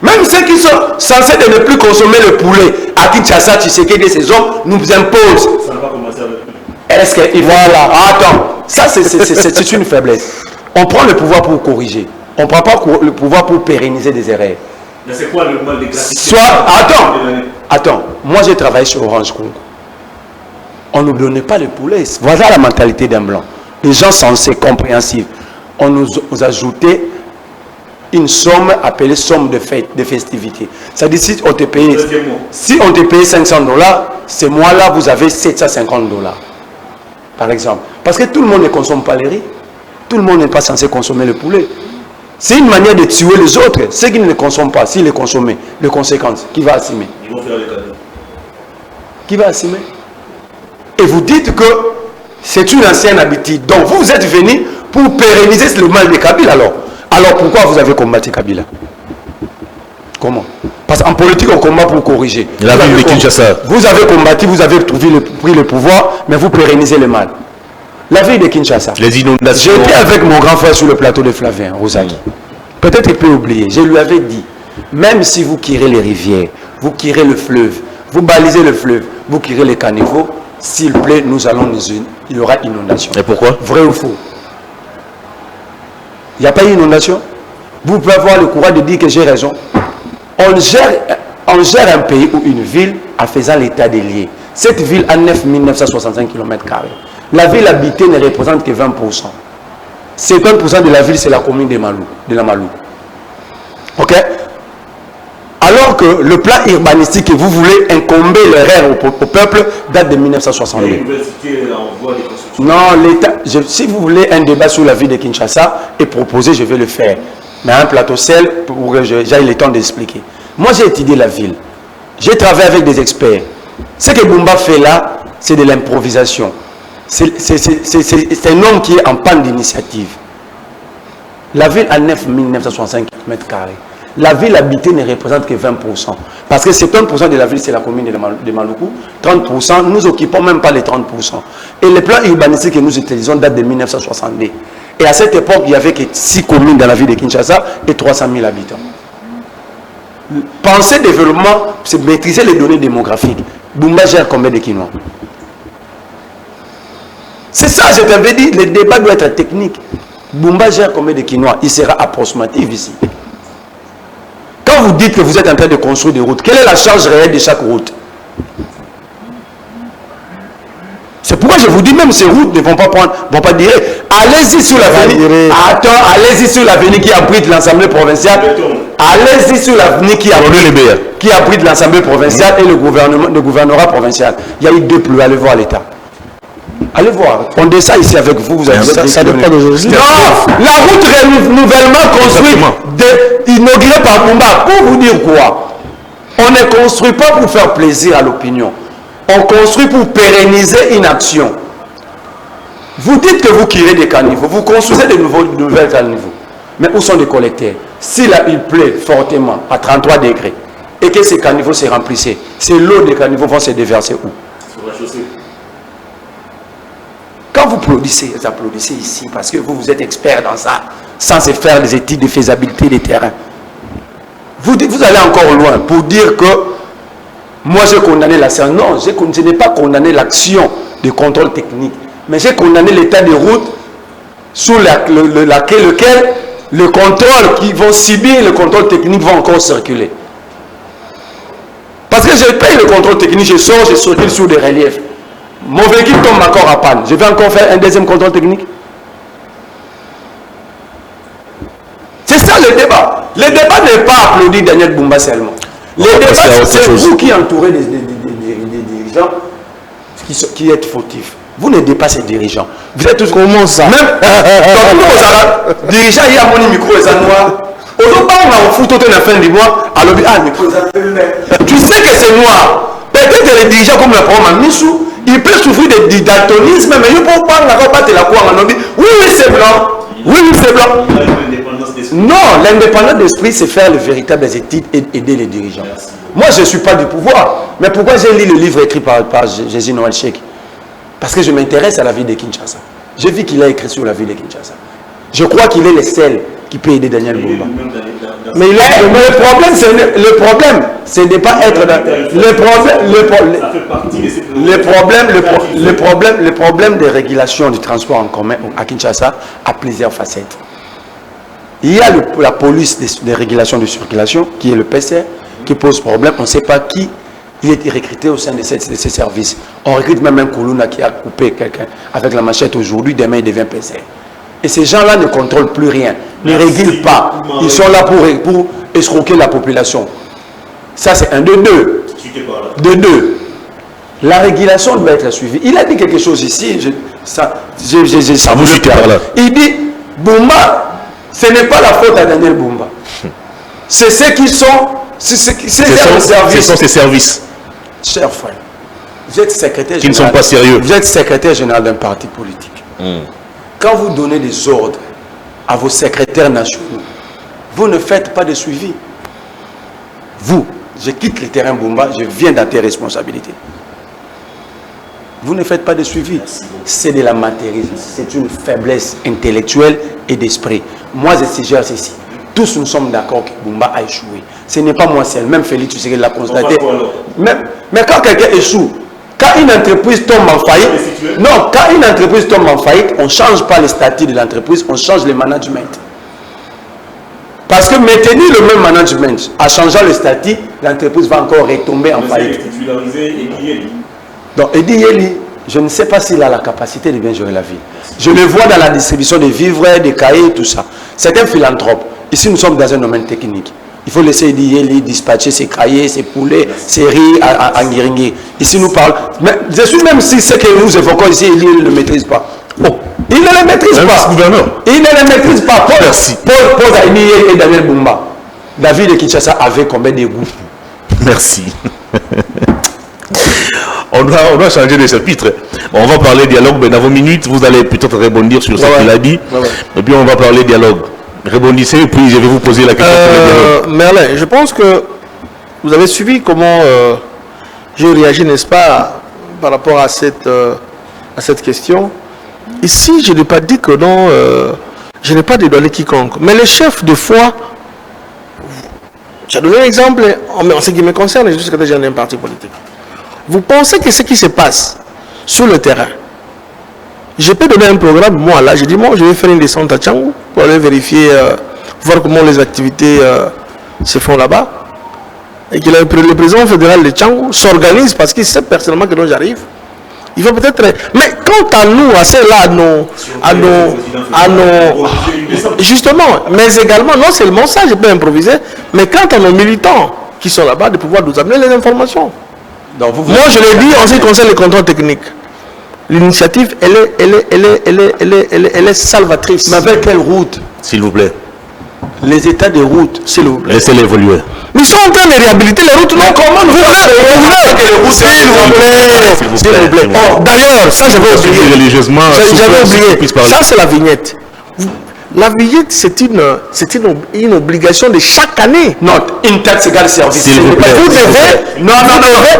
Même ceux qui sont censés de ne plus consommer le poulet, à Kinshasa, Tshisekedi et ses hommes nous imposent. Ça va commencer avec eux. Est-ce que... Voilà. Attends, ça c'est une faiblesse. On prend le pouvoir pour corriger. On ne prend pas le pouvoir pour pérenniser des erreurs. Mais c'est quoi le mal des gratuités? Attends. Moi j'ai travaillé sur Orange Congo. On ne nous donnait pas le poulet. Voilà la mentalité d'un blanc. Les gens sensés, compréhensifs. On nous ajoutait une somme appelée somme de fête, de festivité. C'est-à-dire si on te paye, $500, ce mois-là, vous avez $750. Par exemple. Parce que tout le monde ne consomme pas les riz. Tout le monde n'est pas censé consommer le poulet. C'est une manière de tuer les autres. Ceux qui ne le consomment pas, s'ils les consomment, les conséquences, qui va assumer? Ils vont faire les cadeaux. Qui va assumer? Et vous dites que c'est une ancienne habitude. Donc vous êtes venu pour pérenniser le mal de Kabila alors. Alors pourquoi vous avez combattu Kabila? Comment? Parce qu'en politique, on combat pour corriger. La ville de Kinshasa. Vous avez combattu, vous avez pris le pouvoir, mais vous pérennisez le mal. La ville de Kinshasa. Les inondations. J'étais avec mon grand frère sur le plateau de Flavien, Rosaki. Peut-être qu'il peut oublier. Je lui avais dit, même si vous kirez les rivières, vous kirez le fleuve, vous balisez le fleuve, vous kirez les caniveaux, s'il plaît, il y aura inondation. Et pourquoi? Vrai ou faux? Il n'y a pas eu inondation? Vous pouvez avoir le courage de dire que j'ai raison. On gère un pays ou une ville en faisant l'état des lieux. Cette ville a 9 965 km². La ville habitée ne représente que 20%. 50% de la ville, c'est la commune de la Malou. Ok? Alors que le plan urbanistique que vous voulez incomber l'erreur au peuple date de 1962. Non, l'État, si vous voulez un débat sur la ville de Kinshasa et proposer, je vais le faire. Mais un plateau seul pour que j'aille le temps d'expliquer. Moi, j'ai étudié la ville. J'ai travaillé avec des experts. Ce que Bumba fait là, c'est de l'improvisation. C'est un homme qui est en panne d'initiative. La ville a 9 965 km². La ville habitée ne représente que 20%. Parce que 70% de la ville, c'est la commune de Maluku. 30%, nous n'occupons même pas les 30%. Et les plans urbanistiques que nous utilisons datent de 1962. Et à cette époque, il n'y avait que 6 communes dans la ville de Kinshasa et 300 000 habitants. Penser développement, c'est maîtriser les données démographiques. Bumba gère combien de Kinois? C'est ça, je t'avais dit, le débat doit être technique. Bumba gère combien de Kinois? Il sera approximatif ici. Quand vous dites que vous êtes en train de construire des routes, quelle est la charge réelle de chaque route? C'est pourquoi je vous dis, même ces routes ne vont pas prendre, vont pas dire, allez-y sur l'avenue. Attends, allez-y sur l'avenue qui abrite l'Assemblée provinciale. Allez-y sur l'avenue qui abrite l'Assemblée provinciale et le gouvernorat provincial. Il y a eu 2 pluies, allez voir l'État. Allez voir, on descend ici avec vous, vous avez ça dépend d'aujourd'hui. Non, la route nouvellement construite, inaugurée par Bumba, pour vous dire quoi? On ne construit pas pour faire plaisir à l'opinion. On construit pour pérenniser une action. Vous dites que vous curez des caniveaux, vous construisez de nouvelles caniveaux. Mais où sont les collecteurs? Si là, il pleut fortement, à 33 degrés, et que ces caniveaux se remplissaient, ces lots de caniveaux vont se déverser où? Sur la chaussée. Quand vous applaudissez ici parce que vous êtes expert dans ça, sans se faire des études de faisabilité des terrains. Vous allez encore loin pour dire que moi j'ai condamné l'action. Non, je n'ai pas condamné l'action de contrôle technique, mais j'ai condamné l'état de route sous lequel le contrôle qui vont subir le contrôle technique vont encore circuler. Parce que je paye le contrôle technique, je sors, je circule sur des reliefs. Mon véhicule tombe encore à panne. Je vais encore faire un deuxième contrôle technique. C'est ça le débat. Le débat n'est pas applaudir Daniel Bumba seulement. Le débat, c'est vous qui entourez des dirigeants qui êtes fautifs. Vous n'aidez pas ces dirigeants. Vous êtes tous comment ça? Même quand vous dirigeants, il y a mon micro et ça noir. Aujourd'hui, on a foutu à la fin du mois. Alors, tu sais que c'est noir. Peut-être que les dirigeants comme le programme Missou, il peut souffrir de daltonisme, mais il ne peut pas battre la cour en oui, oui, c'est blanc. Oui, oui, c'est blanc. Non, l'indépendance d'esprit, c'est faire les véritables études et aider les dirigeants. Merci. Moi, je ne suis pas du pouvoir. Mais pourquoi j'ai lu le livre écrit par Jésus Noël Cheikh? Parce que je m'intéresse à la vie de Kinshasa. J'ai vu qu'il a écrit sur la vie de Kinshasa. Je crois qu'il est le seul qui peut aider Daniel Bumba. Mais le problème, c'est de ne pas être dans... Le problème de régulation du transport en commun à Kinshasa a plusieurs facettes. Il y a la police de régulation de circulation, qui est le PCR, qui pose problème. On ne sait pas qui il est recruté au sein de ces services. On recrute même un Koulouna qui a coupé quelqu'un avec la machette aujourd'hui, demain il devient PCR. Et ces gens-là ne contrôlent plus rien, ne régulent pas. Ils sont là pour escroquer la population. Ça, c'est un de deux. De deux. La régulation doit être suivie. Il a dit quelque chose ici. Il dit, Bumba, ce n'est pas la faute à Daniel Bumba. C'est ceux qui sont... Ce sont ses services. Cher frère, vous êtes secrétaire général... Qui ne sont pas sérieux. Vous êtes secrétaire général d'un parti politique. Quand vous donnez des ordres à vos secrétaires nationaux, vous ne faites pas de suivi. Vous, je quitte le terrain Bumba, je viens dans tes responsabilités. Vous ne faites pas de suivi. C'est de l'amateurisme. C'est une faiblesse intellectuelle et d'esprit. Moi, je suggère ceci. Tous nous sommes d'accord que Bumba a échoué. Ce n'est pas moi seul. Même Félix, tu sais qu'il l'a constaté. Mais quand quelqu'un échoue, quand une entreprise tombe en faillite, non, quand une entreprise tombe en faillite, on ne change pas le statut de l'entreprise, on change le management. Parce que maintenir le même management, en changeant le statut, l'entreprise va encore retomber en faillite. Donc, Eddie Yeli, je ne sais pas s'il a la capacité de bien gérer la ville. Je le vois dans la distribution des vivres, des cahiers, tout ça. C'est un philanthrope. Ici, nous sommes dans un domaine technique. Il faut laisser Eddie Yeli dispatcher ses cahiers, ses poulets, ses riz à Ngiringui. Ici, nous parlons. Mais je suis même si ce que nous évoquons ici, il ne le maîtrise pas. Oh. Il ne le maîtrise pas. Il ne le maîtrise pas. Pose à Eddie Yeli et Daniel Bumba. David de Kinshasa avait combien de goûts? Merci. On doit changer de chapitre. On va parler dialogue, mais dans vos minutes, vous allez peut-être rebondir sur ce qu'il a dit. Et puis on va parler dialogue. Rebondissez et puis je vais vous poser la question. Merlin, je pense que vous avez suivi comment j'ai réagi, n'est-ce pas, par rapport à cette question. Ici, je n'ai pas dit que non, je n'ai pas dédouané quiconque. Mais les chefs de foi, j'ai donné un exemple, en ce qui me concerne, je suis secrétaire général d'un parti politique. Vous pensez que ce qui se passe sur le terrain, je peux donner un programme, moi là, je dis, moi je vais faire une descente à Tchangou pour aller vérifier, voir comment les activités se font là-bas. Et que le président fédéral de Tchangou s'organise parce qu'il sait personnellement que dont j'arrive. Il va peut-être... Mais quant à nous, à ceux-là, à nos... Justement, mais également, non seulement ça, je peux improviser, mais quant à nos militants qui sont là-bas, de pouvoir nous amener les informations. Donc, moi, je l'ai dit en ce qui concerne les contrôles techniques. L'initiative, elle est salvatrice. Mais avec quelle route? S'il vous plaît. Les états de route, s'il vous plaît. Laissez-les évoluer. Mais ils sont en train de réhabiliter les routes. Non, comment vous voulez que les routes... S'il vous plaît. D'ailleurs, ça, j'avais oublié. Religieusement, j'avais oublié. Ça, c'est la vignette. La vignette, c'est une obligation de chaque année. Non, une taxe égale service. S'il vous plaît. Vous devez... Non,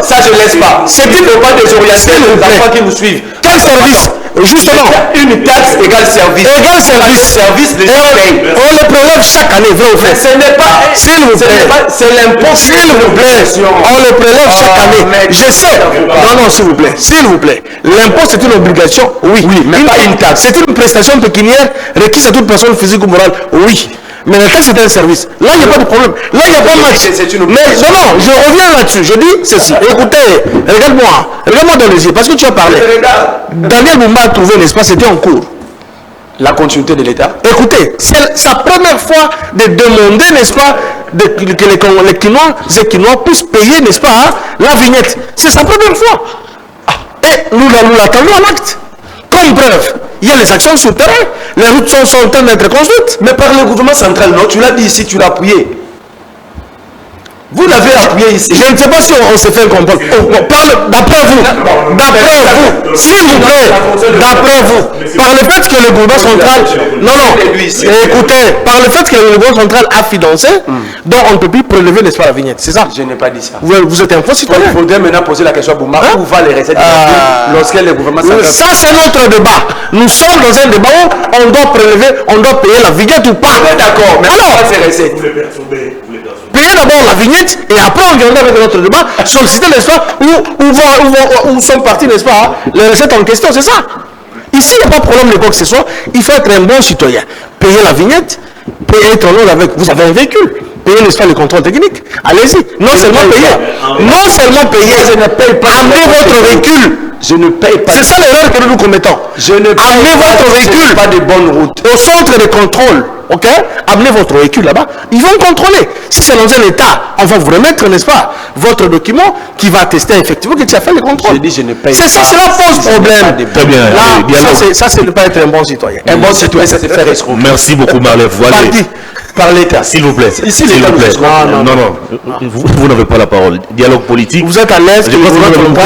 ça je ne laisse pas. C'est une loi des orientations des enfants qui nous suivent. Quel service? Justement. Une taxe égale service. Égal service. Service de on le prélève chaque année, vrai ou faux? Ce n'est pas... S'il vous plaît. C'est l'impôt. S'il vous plaît. On le prélève chaque année. Je sais. Non, s'il vous plaît. S'il vous plaît. L'impôt, c'est une obligation. Oui. Mais pas une taxe. C'est une prestation pécuniaire requise à toute personne physique ou morale. Oui. Mais la taxe, c'est un service. Là, il n'y a pas de problème. Là, il n'y a pas de match. Mais non, je reviens là-dessus. Je dis ceci. Écoutez, regarde-moi dans les yeux, parce que tu as parlé. Daniel Bumba a trouvé, n'est-ce pas, c'était en cours. La continuité de l'État. Écoutez, c'est sa première fois de demander, n'est-ce pas, que les Quinois puissent payer, n'est-ce pas, la vignette. C'est sa première fois. Et nous l'attendons à l'acte. Comme preuve, il y a les actions sur le terrain, les routes sont en train d'être construites. Mais par le gouvernement central, non, tu l'as dit ici, tu l'as appuyé. Vous l'avez appuyé ici. Je ne sais pas si on s'est fait comprendre. D'après vous, s'il vous plaît, d'après vous, par le fait que le gouvernement central, écoutez, par le fait que le gouvernement central a financé, donc on ne peut plus prélever, n'est-ce pas, la vignette, c'est ça? Je n'ai pas dit ça. Vous êtes un faux citoyen. Il faudrait maintenant poser la question à Bouma, où va les recettes lorsque le gouvernement central... Ça, c'est notre débat. Nous sommes dans un débat où on doit prélever, on doit payer la vignette ou pas. D'accord, mais alors, ces recettes. Payer d'abord la vignette et après on viendra avec notre débat solliciter, n'est-ce pas, où sont partis, n'est-ce pas, les recettes en question, c'est ça. Ici, il n'y a pas de problème de quoi que ce soit. Il faut être un bon citoyen. Payer la vignette, payer être en ordre avec. Vous avez un véhicule. Payez, n'est-ce pas, le contrôle technique. Allez-y. Non seulement payer. Non seulement payer. Je ne paye pas. Amenez votre véhicule. Je ne paye pas. C'est ça l'erreur que nous commettons. Je ne amenez votre véhicule. Pas de bonnes routes. Au centre de contrôle. Ok? Amenez votre véhicule là-bas. Ils vont contrôler. Si c'est dans un état, on va vous remettre, n'est-ce pas, votre document qui va attester effectivement que tu as fait le contrôle. Je dis, je ne paye pas. C'est ça, cela pose problème. Très bien. Là, ça, c'est ne pas être un bon citoyen. Un bon citoyen, c'est faire escroquer. Merci beaucoup, Marlène. Voilà. Par l'État. S'il vous plaît. Ici, s'il vous plaît. Non. Vous n'avez pas la parole. Dialogue politique. Vous êtes à l'aise que vous pas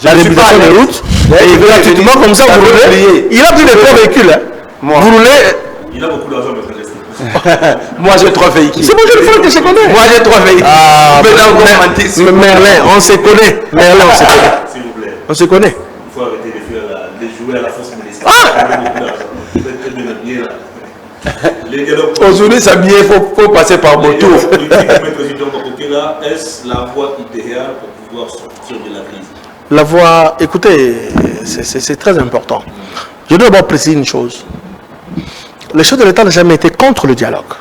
la réputation des routes. Et gratuitement, comme ça, vous roulez. Il a pris des trois véhicules. Vous roulez. Il a beaucoup d'argent, mais moi, j'ai 3 véhicules. C'est bon, je le fais que je connais. Moi, j'ai 3 véhicules. Mais Merlin, on se connaît. Merlin, on se connaît. S'il vous plaît. On se connaît. Il faut arrêter de jouer à la force militaire. Aujourd'hui, ça bien, il faut passer par mon tour. Est-ce la voie idéale pour pouvoir sortir de la crise? La voie, écoutez, c'est très important. Je dois d'abord préciser une chose. Le chef de l'État n'a jamais été contre le dialogue.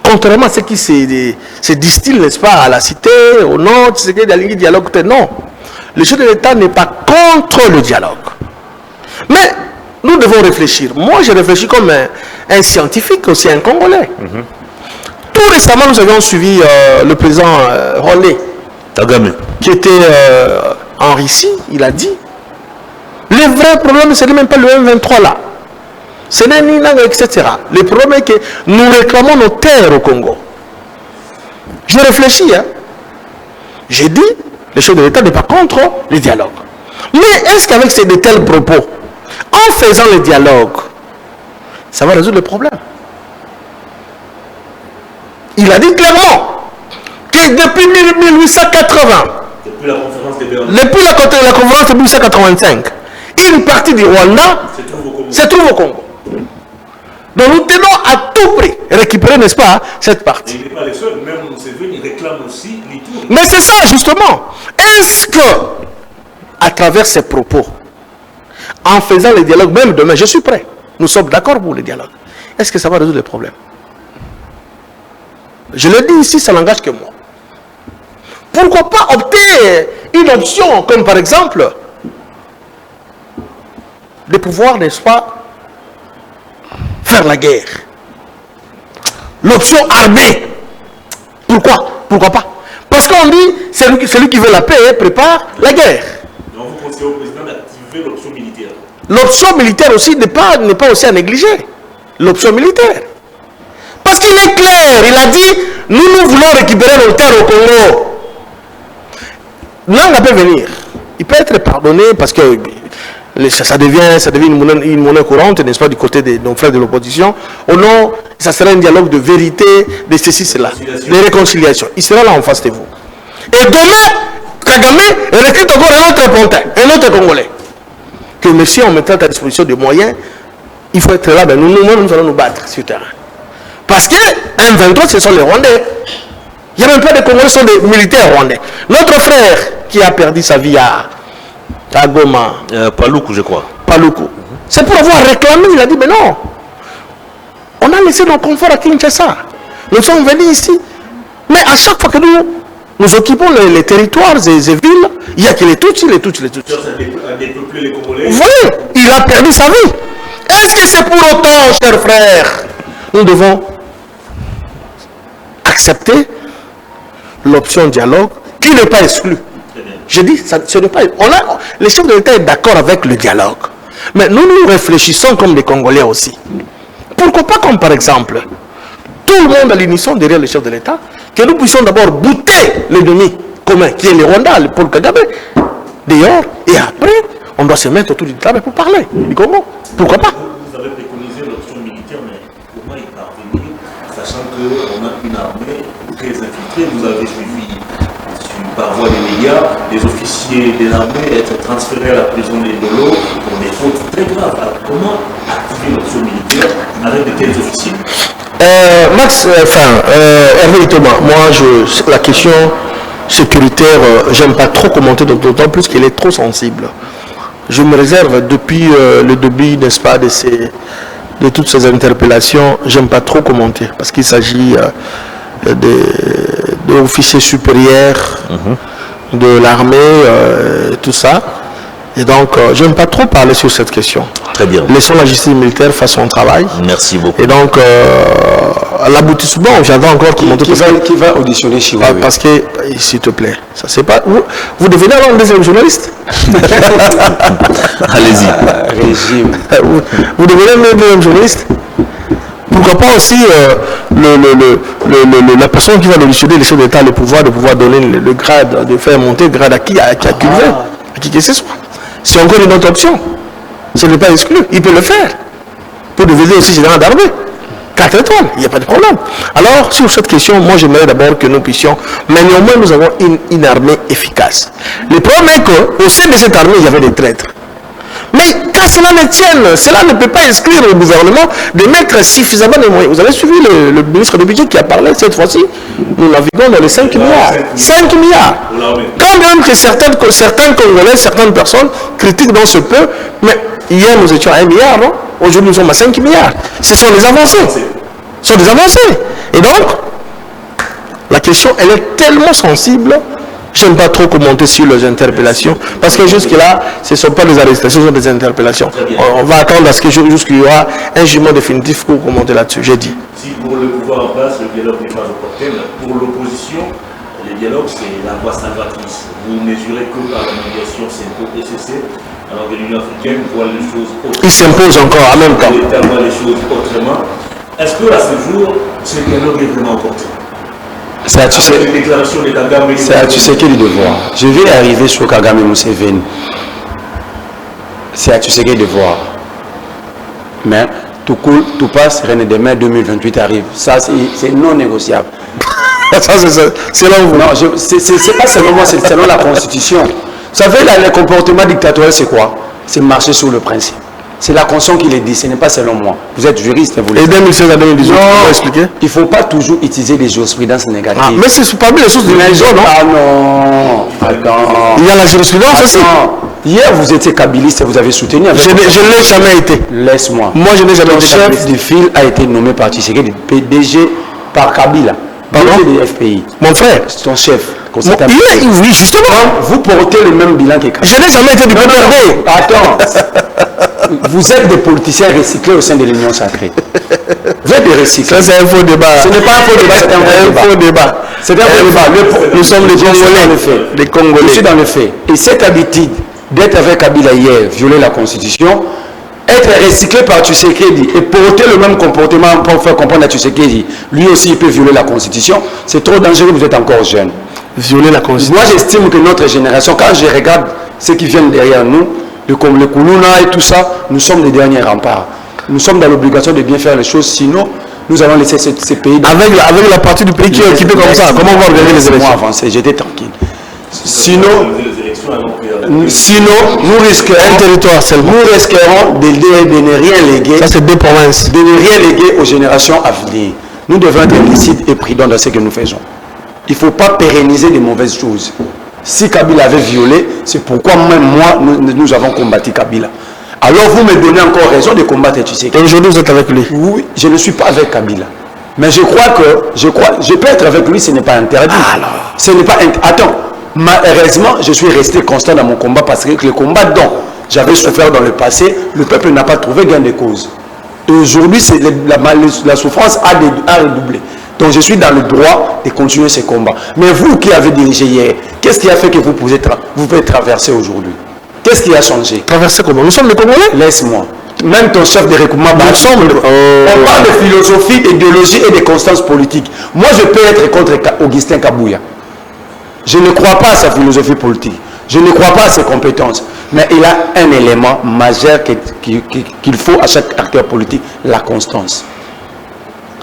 Contrairement à ce qui se distille, n'est-ce pas, à la cité, au nord, ce qui est la ligne dialogue, non. Le chef de l'État n'est pas contre le dialogue. Mais nous devons réfléchir. Moi, je réfléchis comme un scientifique, aussi un Congolais. Tout récemment, nous avions suivi le président Rolé, qui était en Russie. Il a dit, le vrai problème, ce n'est même pas le M23 là. Ce n'est ni Nang, etc. Le problème est que nous réclamons nos terres au Congo. Je réfléchis. J'ai dit, le chef de l'État n'est pas contre le dialogue. Mais est-ce qu'avec de tels propos, en faisant le dialogue, ça va résoudre le problème. Il a dit clairement que depuis 1880, Depuis la conférence de Berlin, depuis la conférence de 1885, une partie du Rwanda se trouve au Congo. Donc nous tenons à tout prix récupérer, n'est-ce pas, cette partie. il n'est pas le seul, même Museveni réclame aussi l'Ituri. Mais c'est ça justement. Est-ce que, à travers ces propos, en faisant le dialogue, même demain, je suis prêt, nous sommes d'accord pour le dialogue, est-ce que ça va résoudre les problèmes? Je le dis ici, ça n'engage que moi. Pourquoi pas opter une option comme par exemple de pouvoir, n'est-ce pas, faire la guerre. L'option armée. Pourquoi? Pourquoi pas? Parce qu'on dit, celui qui veut la paix prépare la guerre. Donc vous conseillez au président d'activer l'option militaire. L'option militaire aussi n'est pas aussi à négliger. L'option militaire. Parce qu'il est clair, il a dit, nous voulons récupérer nos terres au Congo. Nanga peut venir. Il peut être pardonné parce que ça devient une monnaie courante, n'est-ce pas, du côté de nos frères de l'opposition. Au nom, ça sera un dialogue de vérité, de ceci, cela, de réconciliation. Il sera là en face de vous. Et demain, Kagame recrute encore un autre pontin, un autre Congolais. Que merci, on mettra à disposition des moyens. Il faut être là, ben nous allons nous battre sur le terrain. Parce que M23, ce sont les Rwandais. Il n'y a même pas de Congolais, ce sont des militaires rwandais. Notre frère qui a perdu sa vie à Goma. Paluku, je crois. Paluku. C'est pour avoir réclamé, il a dit, mais non. On a laissé nos conforts à Kinshasa. Nous sommes venus ici. Mais à chaque fois que nous occupons les territoires et les villes, il n'y a que les Tutsis. Ça a dépeuplé les Congolais. Vous voyez, il a perdu sa vie. Est-ce que c'est pour autant, chers frères, nous devons accepter l'option dialogue qui n'est pas exclue? Je dis, ce n'est pas. Les chefs de l'État sont d'accord avec le dialogue. Mais nous réfléchissons comme des Congolais aussi. Pourquoi pas comme par exemple, tout le monde à l'unisson derrière le chef de l'État, que nous puissions d'abord bouter l'ennemi commun, qui est le Rwanda, le Paul Kagame, dehors, et après, on doit se mettre autour du travail pour parler du Congo. Pourquoi pas? Vous avez préconisé l'option militaire, mais comment y parvenir, sachant qu'on a une armée très infiltrée? Vous avez suivi par voie des médias, des officiers de l'armée être transférés à la prison des Dolo pour des fautes très graves. Alors, comment activer l'option militaire avec de tels officiers? Hervé Thomas, moi, la question sécuritaire, j'aime pas trop commenter, d'autant plus qu'elle est trop sensible. Je me réserve depuis le début, n'est-ce pas, de toutes ces interpellations, j'aime pas trop commenter, parce qu'il s'agit d'officiers supérieurs de l'armée, tout ça. Et donc, je n'aime pas trop parler sur cette question. Très bien. Laissons la justice militaire faire son travail. Merci beaucoup. Et donc, à l'aboutissement, j'avais encore commenté. Qui va auditionner chez vous? Parce que, s'il te plaît, ça c'est pas. Vous devenez alors un deuxième journaliste? Allez-y. Régime. Vous devenez un deuxième journaliste? Pourquoi pas aussi la personne qui va auditionner les chefs d'État, le pouvoir de pouvoir donner le grade, de faire monter le grade à qui veut, à qui que ce soit. C'est encore une autre option. Ce n'est pas exclu. Il peut le faire. Pour devenir aussi général d'armée. 4 étoiles, il n'y a pas de problème. Alors, sur cette question, moi j'aimerais d'abord que nous puissions, mais néanmoins nous avons une armée efficace. Le problème est qu'au sein de cette armée, il y avait des traîtres. Mais quand cela ne tienne, cela ne peut pas exclure au gouvernement de mettre suffisamment de moyens. Vous avez suivi le ministre du budget qui a parlé cette fois-ci. Nous naviguons dans les 5 milliards. 5 milliards. Quand même que certains Congolais, certaines personnes critiquent dans ce peu, mais hier nous étions à 1 milliard, non? Aujourd'hui nous sommes à 5 milliards. Ce sont des avancées. Ce sont des avancées. Et donc, la question, elle est tellement sensible. Je n'aime pas trop commenter sur les interpellations, parce que jusque-là, ce ne sont pas des arrestations, ce sont des interpellations. On va attendre à ce qu'il y aura un jugement définitif pour commenter là-dessus, j'ai dit. Si pour le pouvoir en place, le dialogue n'est pas opportun, pour l'opposition, le dialogue, c'est la voie salvatrice. Vous mesurez que par la médiation CNPO-PCC, alors que l'Union africaine voit les choses autrement. Il s'impose encore en même temps. L'État voit les choses autrement. Est-ce que à ce jour, ce dialogue est vraiment opportun? C'est à Tshisekedi de voir. Je vais arriver sur Kagame Museveni. C'est à Tshisekedi de voir. Mais tout cool, tout passe, rien n'est demain, 2028 arrive. Ça, c'est non négociable. Ça, c'est là où vous... Non, c'est pas seulement moi, c'est selon la Constitution. Vous savez, le comportement dictatorial, c'est quoi? C'est marcher sur le principe. C'est la Constitution qui le dit, ce n'est pas selon moi. Vous êtes juriste, vous le savez. Et 2016 à 2018, non, vous expliquer? Il ne faut pas toujours utiliser des jurisprudences négatives. Ah, mais c'est parmi les choses de l'Union, non? Ah non, attends. Il y a la jurisprudence aussi. Hier, vous étiez kabiliste et vous avez soutenu. Je ne l'ai jamais été. Laisse-moi. Moi, je n'ai jamais été. Le chef du fil a été nommé par Tshisekedi, PDG par Kabila. Pardon? De FPI. Mon frère. Son chef. Oui, justement. Vous portez le même bilan que Kabila. Je n'ai jamais été du PPRD. Attends. Vous êtes des politiciens recyclés au sein de l'Union sacrée. Vous êtes des recyclés. Ça, c'est un faux débat. Ce n'est pas un faux débat, c'est un faux débat. C'est un faux débat. Nous sommes les Congolais. Les Congolais. Je suis dans le fait. Et cette habitude d'être avec Kabila hier, violer la Constitution, être recyclé par Tshisekedi et porter le même comportement pour faire comprendre à Tshisekedi, lui aussi il peut violer la Constitution, c'est trop dangereux, vous êtes encore jeune. Violer la Constitution. Moi j'estime que notre génération, quand je regarde ceux qui viennent derrière nous, comme le Koulouna et tout ça, nous sommes les derniers remparts. Nous sommes dans l'obligation de bien faire les choses, sinon nous allons laisser ces pays... Avec la partie du pays qui est occupée comme ça, comment on va organiser les élections? Avancer, j'étais tranquille. Sinon, nous risquerons de ne rien léguer. Ça, c'est deux provinces. De ne rien léguer aux générations à venir. Nous devons être lucides et prudents dans ce que nous faisons. Il ne faut pas pérenniser des mauvaises choses. Si Kabila avait violé, c'est pourquoi même moi, nous avons combattu Kabila. Alors vous me donnez encore raison de combattre Tshisekedi. Et aujourd'hui, vous êtes avec lui? Oui, je ne suis pas avec Kabila. Mais je crois que, je peux être avec lui, ce n'est pas interdit. Alors. Ce n'est pas attends. Malheureusement, je suis resté constant dans mon combat parce que le combat dont j'avais souffert dans le passé, le peuple n'a pas trouvé gain de cause. Et aujourd'hui, la souffrance a redoublé. Donc je suis dans le droit de continuer ce combat. Mais vous qui avez dirigé hier, qu'est-ce qui a fait que vous pouvez traverser aujourd'hui? Qu'est-ce qui a changé? Traverser comment? Nous sommes les Congolais? Laisse-moi. Même ton chef de recoupement, on parle de philosophie, d'idéologie et de constance politique. Moi, je peux être contre Augustin Kabouya. Je ne crois pas à sa philosophie politique. Je ne crois pas à ses compétences. Mais il a un élément majeur qu'il faut à chaque acteur politique, la constance.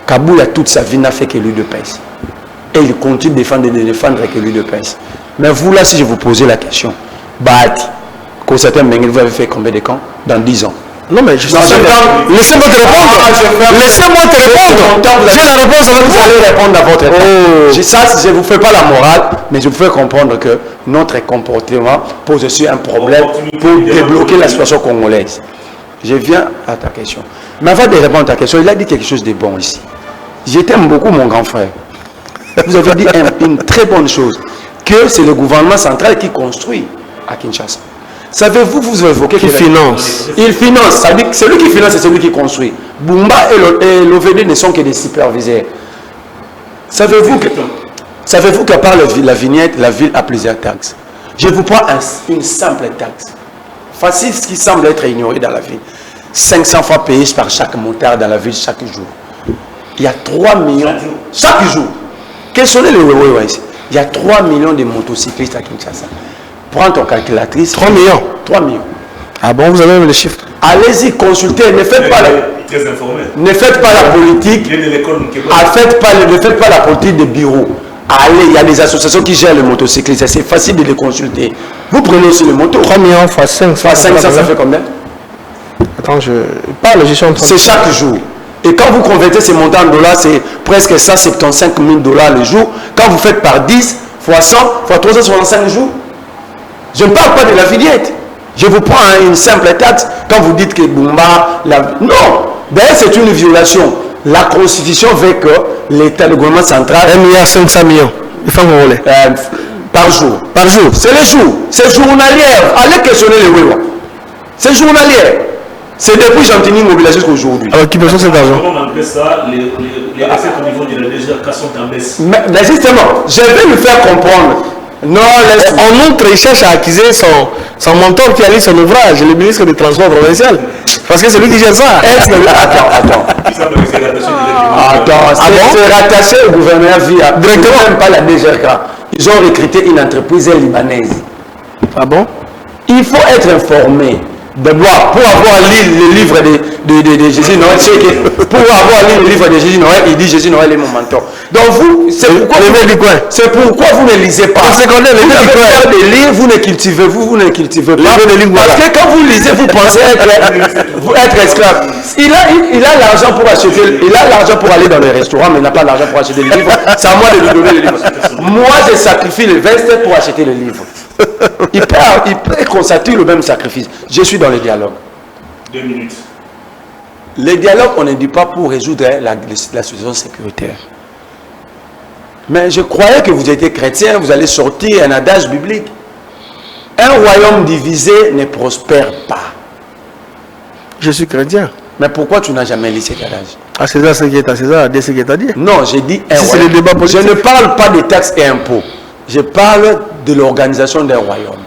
Kabouya, toute sa vie, n'a fait que lui de pèse. Et il continue de défendre que lui de pèse. Mais vous, là, si je vous posais la question, Bahati, qu'au certain Mengue, vous avez fait combien de camps? Dans 10 ans. Non, mais laissez-moi te répondre. Laissez-moi te répondre. J'ai la réponse avec vous. Vous allez répondre à votre réponse. Ça, je ne vous fais pas la morale, mais je vous fais comprendre que notre comportement pose aussi un problème pour débloquer la situation congolaise. Je viens à ta question. Mais avant de répondre à ta question, il a dit quelque chose de bon ici. Je t'aime beaucoup, mon grand frère. Vous avez dit une très bonne chose, que c'est le gouvernement central qui construit à Kinshasa. Savez-vous, vous évoquez qu'il finance. Il finance, ça veut dire que celui qui finance, c'est celui qui construit. Bumba et l'OVD ne sont que des superviseurs. Savez-vous qu'à part la vignette, la ville a plusieurs taxes? Je vous prends une simple taxe. Facile, ce qui semble être ignoré dans la ville. 500 fois payé par chaque motard dans la ville chaque jour. Il y a 3 millions chaque jour. Quels sont les ici? Il y a 3 millions de motocyclistes à Kinshasa. Prends ton calculatrice. 3 millions. 3 millions. Ah bon, vous avez même les chiffres? Allez-y, consultez. Ne faites pas ne faites pas la politique. Ne faites pas la politique de bureau. Allez, il y a des associations qui gèrent les motocyclistes. C'est facile de les consulter. Vous prenez aussi le moto. 3 millions fois 5. Fois 500, ça fait combien? Attends, je parle, je suis en train de... C'est chaque jour. Et quand vous convertez ces montants en dollars, c'est presque 175 000 $ le jour. Quand vous faites par 10, fois 100, fois 365 jours, je ne parle pas de la vignette. Je vous prends une simple taxe quand vous dites que Bumba... Non. D'ailleurs, c'est une violation. La Constitution veut que l'État, le gouvernement central... 1,5 milliard. Il faut vous rouler. Par jour. Par jour. C'est les jours. C'est journalier. Allez questionner les Wéwa. C'est journalier. C'est depuis Gentilly Mobilisation jusqu'à aujourd'hui. Alors, qui besoin cet argent? Comment on appelle ça? Les recettes au niveau de la DGK sont en baisse. Mais justement, je vais lui faire comprendre. Non, en outre, il cherche à accuser son mentor qui a lu son ouvrage, le ministre des Transports provincial. Parce que c'est lui qui gère ça. Attends. C'est rattaché au gouvernement via. Directement. Même pas la DGK. Ils ont recruté une entreprise libanaise. Ah bon? Il faut être informé. D'abord, pour avoir lu le livre de Jésus Noël, pour avoir lu le livre de Jésus Noël, il dit Jésus Noël est mon mentor. Donc vous, c'est pourquoi vous ne lisez pas. Vous avez peur de lire, vous ne cultivez, vous ne cultivez pas. Parce que quand vous lisez, vous pensez être esclave. Il a l'argent pour acheter, il a l'argent pour aller dans les restaurants, mais il n'a pas l'argent pour acheter le livre. C'est à moi de lui donner le livre. Moi, je sacrifie le veste pour acheter le livre. Il peut constater le même sacrifice. Je suis dans le dialogue. 2 minutes. Le dialogue, on ne dit pas pour résoudre la situation sécuritaire. Mais je croyais que vous étiez chrétien, vous allez sortir un adage biblique. Un royaume divisé ne prospère pas. Je suis chrétien. Mais pourquoi tu n'as jamais lu cet adage? À César, ce qui est à César, à Dieu, ce qui est à Dieu. Non, j'ai dit un Si c'est le débat politique. Je ne parle pas des taxes et impôts. Je parle de l'organisation d'un royaume.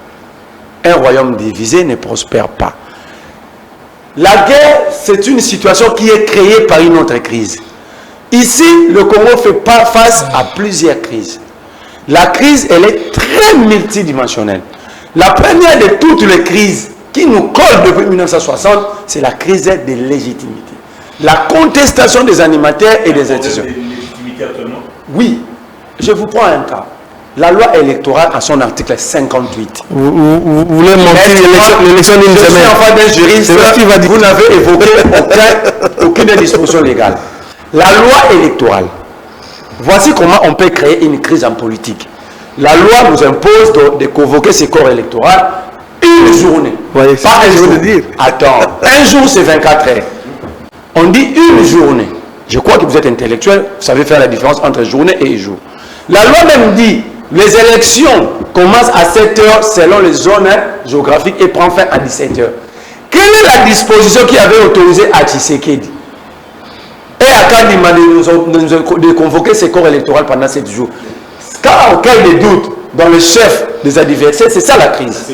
Un royaume divisé ne prospère pas. La guerre, c'est une situation qui est créée par une autre crise. Ici, le Congo fait pas face à plusieurs crises. La crise, elle est très multidimensionnelle. La première de toutes les crises qui nous colle depuis 1960, c'est la crise de légitimité. La contestation des animateurs et des institutions. Oui, je vous prends un cas. La loi électorale à son article 58. Vous voulez monter l'élection d'une semaine. Je suis enfant d'un juriste, vous n'avez évoqué aucune disposition légale. La loi électorale. Voici comment on peut créer une crise en politique. La loi nous impose de convoquer ces corps électoraux une journée. Voyez, pas un jour. Dire. Attends, un jour c'est 24 heures. On dit une journée. Je crois que vous êtes intellectuel, vous savez faire la différence entre journée et jour. La loi même dit les élections commencent à 7 heures selon les zones géographiques et prend fin à 17 heures. Quelle est la disposition qui avait autorisé à Tshisekedi et à Kandima de convoquer ces corps électoraux pendant 7 jours? Car en cas de doute dans le chef des adversaires, c'est ça la crise.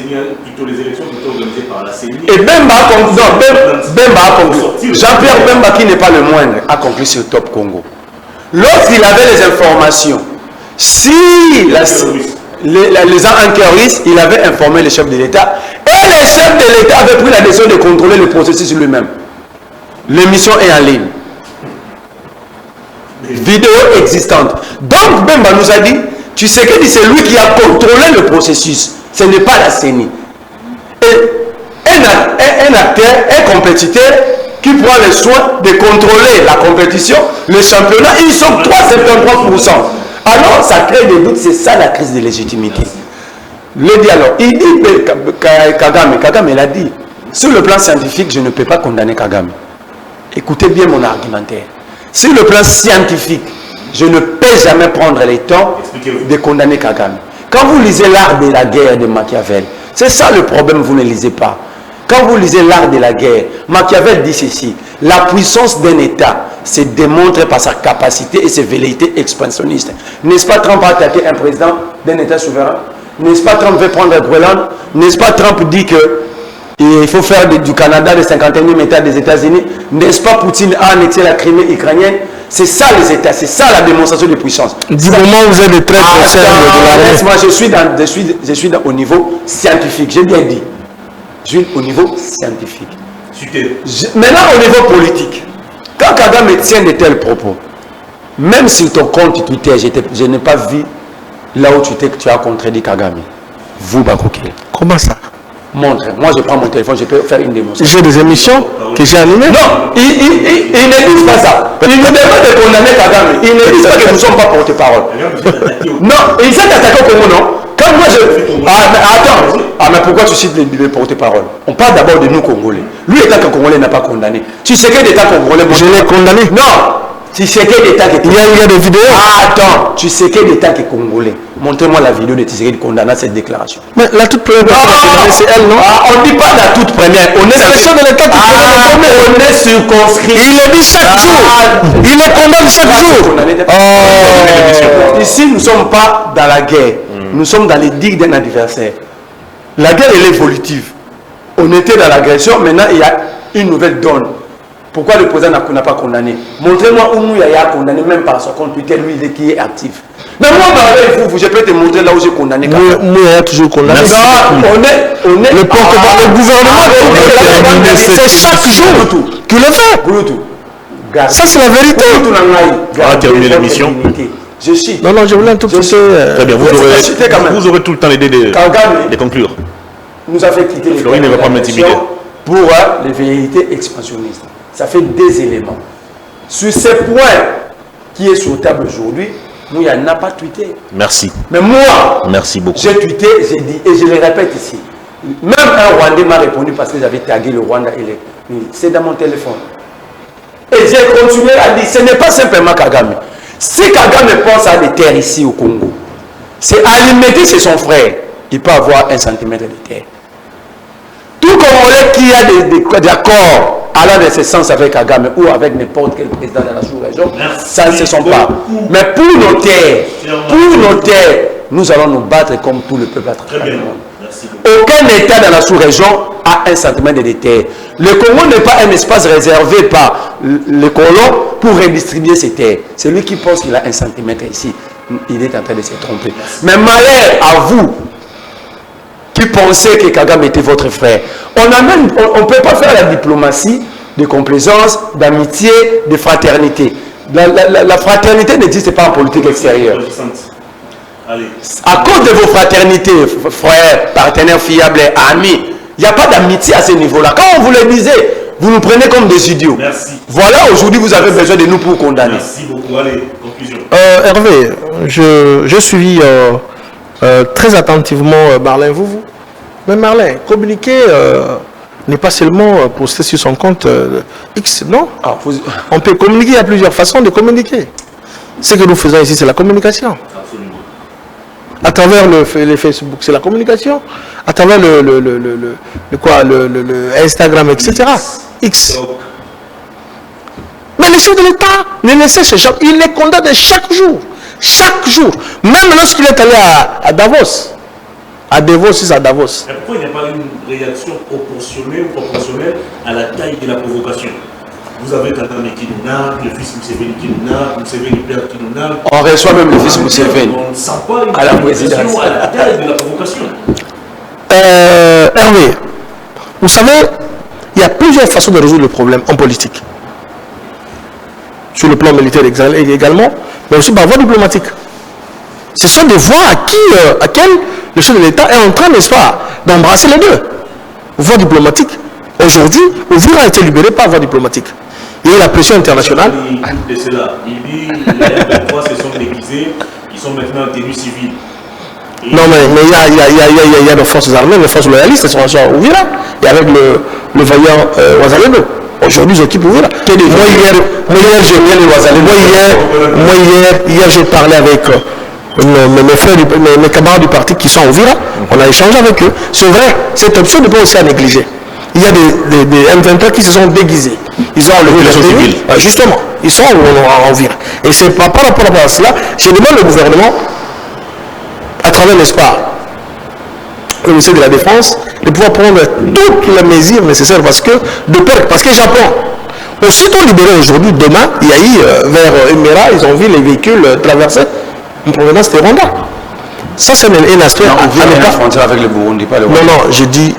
Plutôt les élections plutôt organisées par la CENI. Et Bemba a conclu. Jean-Pierre Bemba, qui n'est pas le moindre, a conclu sur Top Congo. Lorsqu'il avait les informations, si les enquêteurs, il avait informé le chef de l'État et le chef de l'État avait pris la décision de contrôler le processus lui-même. L'émission est en ligne. Vidéo existante. Donc Bemba nous a dit, tu sais que c'est lui qui a contrôlé le processus. Ce n'est pas la CENI. Et un acteur, un compétiteur qui prend le soin de contrôler la compétition, le championnat, ils sont 3,73%. Alors ça crée des doutes, c'est ça la crise de légitimité. Le dialogue. Il dit Kagame l'a dit. Sur le plan scientifique, je ne peux pas condamner Kagame. Écoutez bien mon argumentaire. Sur le plan scientifique, je ne peux jamais prendre le temps de condamner Kagame. Quand vous lisez l'art de la guerre de Machiavel, c'est ça le problème, vous ne lisez pas. Quand vous lisez l'art de la guerre, Machiavel dit ceci: la puissance d'un État se démontre par sa capacité et ses velléités expansionnistes. N'est-ce pas Trump a attaqué un président d'un État souverain? N'est-ce pas Trump veut prendre Groenland? N'est-ce pas Trump dit que il faut faire du Canada le 51e État des États-Unis? N'est-ce pas Poutine a annexé la Crimée ukrainienne? C'est ça les États, c'est ça la démonstration de puissance. Du moment où vous êtes de très moi je suis au niveau scientifique, j'ai bien dit. Je suis au niveau scientifique. Maintenant au niveau politique, quand Kagame tient de tels propos, même sur ton compte Twitter, je n'ai pas vu là où tu as contredit Kagame. Vous, Bakouké. Comment ça? Montre. Moi, je prends mon téléphone, je peux faire une démonstration. J'ai des émissions que j'ai animées. Non, ils ne disent pas ça. Ils nous demandent de condamner Kagame. Ils ne disent pas que nous ne sommes pas porte-parole. Non, ils sont attaqués au Congo, non? Quand moi je... Ah, mais attends. Mais pourquoi tu cites les porte-parole? On parle d'abord de nous, Congolais. Lui, étant qu'un Congolais, n'a pas condamné. Tu sais quel État congolais... Je l'ai condamné. Non. Tu sais quel État qui est congolais. Il y a des vidéos. Attends. Tu sais quel État qui est congolais. Montrez-moi la vidéo de Tshisekedi condamnant cette déclaration. Mais la toute première, c'est elle, non? On ne dit pas la toute première. On est le chef de l'État qui on est circonscrit. Il le dit chaque jour. Il le condamne chaque jour. Ici, nous ne sommes pas dans la guerre. Nous sommes dans les digues d'un adversaire. La guerre, elle est évolutive. On était dans l'agression. Maintenant, il y a une nouvelle donne. Pourquoi le président n'a pas condamné? Montrez-moi où Yaya a condamné, même par son compte Twitter, lui qui est actif. Mais moi, je peux te montrer là où j'ai condamné. Moi, il y a toujours condamné. On est. Le gouvernement, c'est chaque jour qu'il le fait. Ça, c'est la vérité. On va terminer l'émission. Je suis. Non, je voulais un tout petit peu. Très bien, vous aurez tout le temps l'idée de conclure. Nous a fait quitter Florine ne va pas m'intimider. Pour les velléités expansionnistes. Ça fait des éléments. Sur ces points qui est sur table aujourd'hui, nous, il n'y en a pas tweeté. Merci. Mais moi, merci beaucoup. J'ai tweeté, j'ai dit, et je le répète ici. Même un Rwandais m'a répondu parce que j'avais tagué le Rwanda et les. C'est dans mon téléphone. Et j'ai continué à dire, ce n'est pas simplement Kagame. Si Kagame pense à des terres ici au Congo, c'est alimenter chez son frère, il peut avoir 1 centimètre de terre. Tout Congolais qui a des accords allant dans ce sens avec Kagame ou avec n'importe quel président de la sous-région, ça ne se sont pas. Mais pour nos terres, nous allons nous battre comme tout le peuple à travers le monde. Aucun État dans la sous-région a 1 centimètre de terre. Le Congo n'est pas un espace réservé par les colons pour redistribuer ses terres. C'est lui qui pense qu'il a 1 centimètre ici. Il est en train de se tromper. Mais malheur à vous qui pensez que Kagame était votre frère. On ne peut pas faire la diplomatie de complaisance, d'amitié, de fraternité. La fraternité n'existe pas en politique extérieure. Allez. À cause de vos fraternités, frères, partenaires fiables, amis, il n'y a pas d'amitié à ce niveau-là. Quand on vous le disait, vous nous prenez comme des idiots. Merci. Voilà, aujourd'hui, vous avez besoin de nous pour condamner. Merci beaucoup. Allez, conclusion. Hervé, je suis très attentivement Marlin. Mais Marlin, communiquer n'est pas seulement poster sur son compte X, non? On peut communiquer, il y a plusieurs façons de communiquer. Ce que nous faisons ici, c'est la communication. Absolument. À travers les Facebook, c'est la communication. À travers le Instagram, etc. X. Mais le chef de l'État ne laisse ces gens, il les condamne chaque jour. Chaque jour. Même lorsqu'il est allé à Davos. À Davos, c'est à Davos. Mais pourquoi il n'y a pas une réaction proportionnelle à la taille de la provocation? Vous avez Kagame qui nous nargue, le fils Museveni qui nous nargue, Museveni père qui nous nargue. On reçoit même le fils Museveni. On ne sent pas une à la présidence. à la taille de la provocation. Hervé, vous savez, il y a plusieurs façons de résoudre le problème en politique. Sur le plan militaire également, mais aussi par voie diplomatique. Ce sont des voies à quelles le chef de l'État est en train, n'est-ce pas, d'embrasser les deux. Voie diplomatique. Aujourd'hui, Uvira a été libéré par voie diplomatique. Il y a eu la pression internationale. Il dit les M23 se sont déguisés, ils sont maintenant en tenue civile. Non, mais il y a nos forces armées, nos forces loyalistes, elles sont à Uvira, et avec le vaillant Ouazalendo. Aujourd'hui, j'occupe Uvira. Hier, j'ai parlé avec mes camarades du parti qui sont à Uvira. On a échangé avec eux. C'est vrai, cette option n'est pas aussi à négliger. Il y a des M23 qui se sont déguisés. Ils ont enlevé les civils. Justement, ils sont en Uvira. Et c'est par rapport à cela, je demande au gouvernement, à travers, n'est-ce pas, le ministère de la Défense, de pouvoir prendre toutes les mesures nécessaires parce que Japon, aussitôt libéré aujourd'hui, demain, il y a eu vers Emera, ils ont vu les véhicules traverser en provenance des Rwanda. Ça, c'est un aspect à ne pas. Frontière avec le Burundi, pas le Rwanda. Non, j'ai dit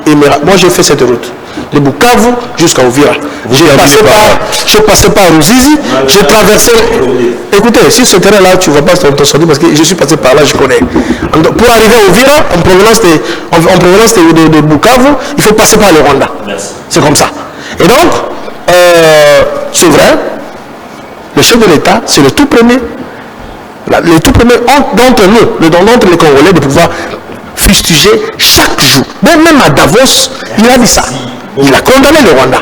Emera. Moi, j'ai fait cette route. De Bukavu jusqu'à Uvira. J'ai passé par Ruzizi, j'ai traversé. Écoutez, sur ce terrain-là, tu ne vas pas te sortir parce que je suis passé par là, je connais. Pour arriver à Uvira, en provenance de Bukavu, il faut passer par le Rwanda. C'est comme ça. Et donc, c'est vrai, le chef de l'État, c'est le tout premier. Le tout premier d'entre nous, d'entre les Congolais, de pouvoir fustiger chaque jour. Même à Davos, il a dit ça. Il a condamné le Rwanda.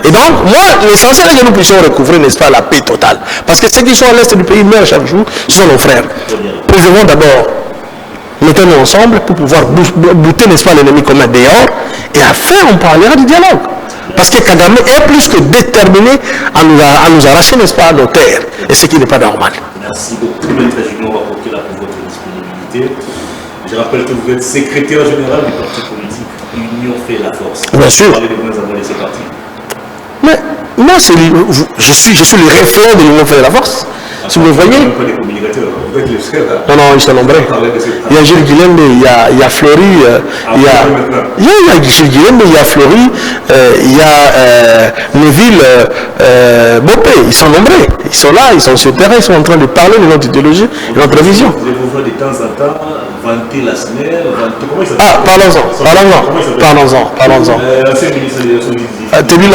Et donc, moi, l'essentiel est que nous puissions recouvrir, n'est-ce pas, la paix totale. Parce que ceux qui sont à l'est du pays meurent chaque jour, ce sont nos frères. Préservons d'abord, mettons-nous ensemble pour pouvoir bouter, n'est-ce pas, l'ennemi commun dehors. Et après, on parlera du dialogue. Parce que Kagame est plus que déterminé à nous arracher, n'est-ce pas, nos terres. Et ce qui n'est pas normal. Merci beaucoup. Maître Junior Wakoke, pour votre disponibilité. Je rappelle que vous êtes secrétaire général du parti politique Union fait la force. Bien sûr. Vous parlez de moins laissé partir. Mais moi, je suis le référent de l'Union fait la force. Si vous le voyez. Pas des communicateurs. Non, non, ils sont nombreux. Il y a Gilles Guilembe, il y a Fleury, il y a Gilles Guilembe, il y a Fleury, il y a Neville, Bopé, ils sont nombreux. Ils sont là, ils sont sur le terrain, ils sont en train de parler de notre idéologie, de notre vision. Vous voyez de temps en temps vanter la SNEL, comment il s'appelle? Ah, parlons-en. L'ancien ministre de l'électricité. Teddy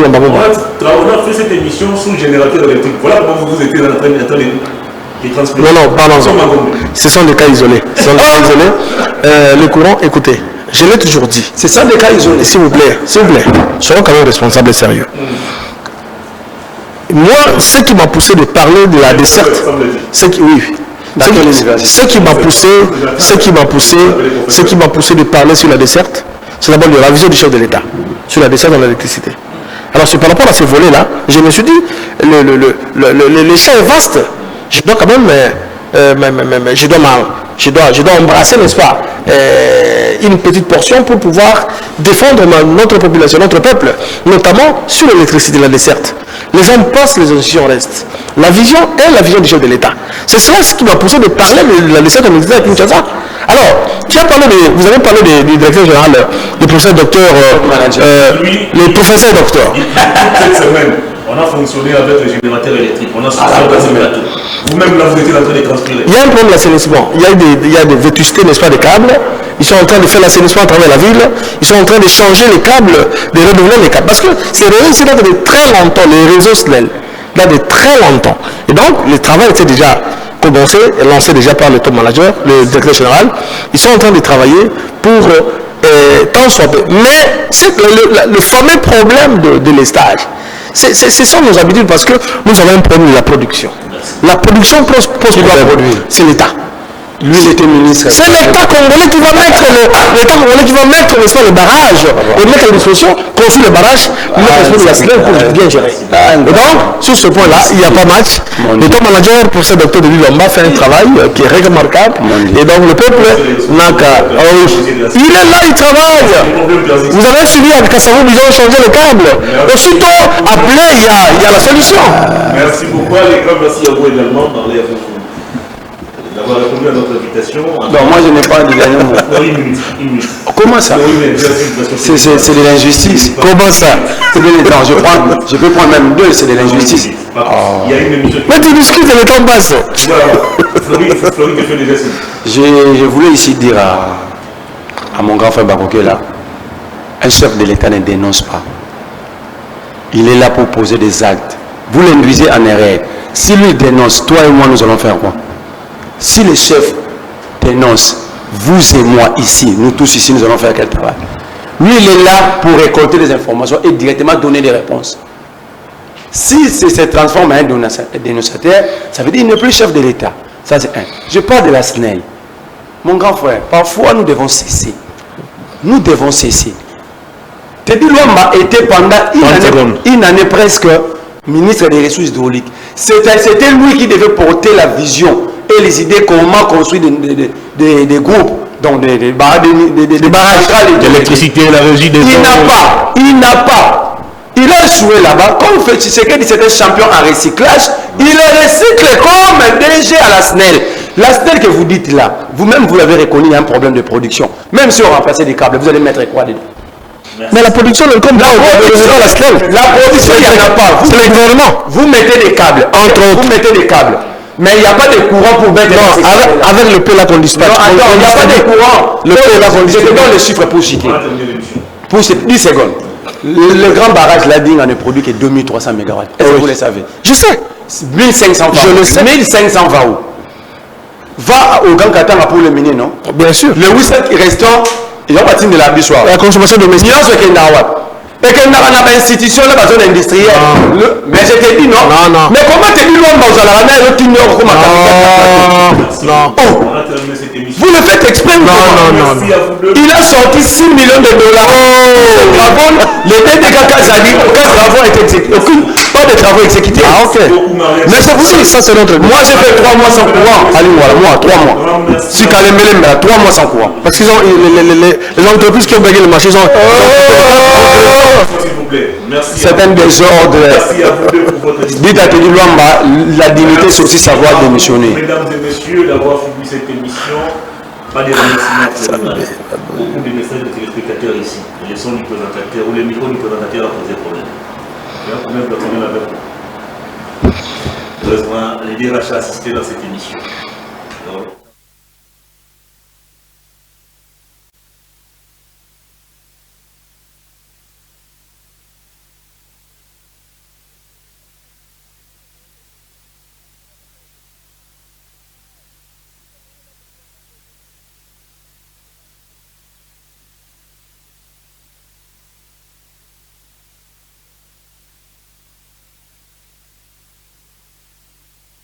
Lambamomba. On a fait cette émission sous générateur électrique. Voilà comment vous étiez en train de transmettre. Non, parlons-en. Ce sont des cas isolés. Le courant, écoutez, je l'ai toujours dit. C'est ça des cas isolés. S'il vous plaît, soyons quand même responsables et sérieux. Moi, ce qui m'a poussé de parler de la desserte, ce qui m'a poussé de parler sur la desserte, c'est d'abord la vision du chef de l'État sur la desserte dans l'électricité. Alors, c'est par rapport à ces volets-là, je me suis dit, le champ est vaste. Je dois quand même, je dois embrasser, n'est-ce pas, une petite portion pour pouvoir défendre notre population, notre peuple, notamment sur l'électricité, la desserte. Les hommes passent, les institutions restent. La vision est la vision du chef de l'État. C'est cela ce qui m'a poussé de parler de la desserte de l'électricité à Kinshasa. Alors, vous avez parlé du directeur général, du professeur docteur, le professeur docteur. Cette semaine, on a fonctionné avec le générateur électrique. On a passé le plateau. Vous-même, là, vous étiez en train de transpirer. Il y a un problème d'assainissement. Il y a des vétustés, n'est-ce pas, des câbles. Ils sont en train de faire l'assainissement à travers la ville. Ils sont en train de changer les câbles, de renouveler les câbles. Parce que ces réseaux, c'est là de très longtemps, les réseaux SNEL. Là de très longtemps. Et donc, le travail était déjà commencé et lancé déjà par le top manager, le directeur général. Ils sont en train de travailler pour tant soit peu. Mais le fameux problème de l'estage, ce sont nos habitudes parce que nous avons un problème de la production. La production pose problème. C'est l'État. Lui, il était ministre. C'est l'État congolais qui va mettre le barrage, et mettre à disposition, construire le barrage, mettre à disposition de la SNEL pour bien gérer. Et donc, sur ce point-là, il n'y a pas match. Le top manager, pour ce docteur de Lilomba, fait un travail qui est remarquable. Et donc, le peuple n'a qu'à. Il est là, il travaille. Vous avez suivi à Kassavou, ils ont changé le câble. Aussitôt, appelé, il y a la solution. Merci beaucoup. Merci à vous également. Parlez à vous. D'avoir répondu à notre invitation. Non, moi je n'ai pas de dernier mot. Une minute. Comment ça? C'est de l'injustice. Comment ça? Non, je peux prendre même deux, c'est de l'injustice. Il y a une émission. Mais tu discutes, le temps passe. Fleury te fait déjà signe. Je voulais ici dire à mon grand frère Bakoké là, un chef de l'État ne dénonce pas. Il est là pour poser des actes. Vous l'induisez en erreur. Si lui dénonce, toi et moi nous allons faire quoi? Si le chef dénonce, vous et moi ici, nous tous ici, nous allons faire quel travail? Lui, il est là pour récolter les informations et directement donner des réponses. Si c'est se transforme en un dénonciateur, ça veut dire qu'il n'est plus chef de l'État. Ça, c'est un. Je parle de la SNEL. Mon grand frère, parfois nous devons cesser. Nous devons cesser. Teddy Lwamba était pendant une année presque ministre des Ressources hydrauliques. C'était lui qui devait porter la vision et les idées comment construire des groupes, donc des barrages d'électricité, la régie des Il n'a pas. Il a joué là-bas. Comme fait Tshisekedi, c'était champion en recyclage. Il est recyclé comme un DG à la SNEL. La SNEL que vous dites là, vous-même vous l'avez reconnu, il y a un problème de production. Même si on remplaçait des câbles, vous allez mettre quoi dedans? Mais la production, comme la production, il n'y en a pas. C'est le gouvernement. Vous mettez des câbles, entre autres. Vous mettez des câbles. Mais il n'y a pas de courant pour mettre. Non, avec le P là qu'on dispatche. Non, attends, il n'y a pas de courant. Le P là qu'on dispatche. Je te donne les chiffres pour chiquer. Pour 10 secondes. Le grand barrage Lading ne produit que 2300 MW. Est-ce que vous le savez? Je sais. 1500 VAO. Je le sais. 1500 VAO. Va au Grand Katanga pour le miner, non? Bien sûr. Le 800 restant, il va partir de la bissoire. La consommation domestique. Et qu'il n'a pas d'institution dans la zone industrielle. Mais je t'ai dit non. Non. Mais comment t'es dit l'homme dans la rana et l'autre non. Vous le faites exprès. Non. Il a sorti 6 millions de dollars. Les DDK Kazali, aucun travaux a été exécuté. Pas de travaux exécutés. Ah, ok. Mais c'est vous, ça c'est notre. Moi j'ai fait 3 mois sans courant. Allez, voilà, moi, 3 mois. Si Kalembele, 3 mois sans courant. Parce qu'ils ont les entreprises qui ont gagné le marché, ils ont. S'il vous plaît. Merci. C'est un désordre. Merci à vous deux pour Dites à Teddy Luamba, la dignité c'est aussi savoir démissionner. Mesdames et messieurs, d'avoir suivi cette émission, pas de remerciements. Beaucoup de messages de téléspectateurs ici. Les sons du présentateur ou les micros du présentateur a posé problème. Il y a un problème personnel avec vous. Heureusement, les DRH a assisté dans cette émission.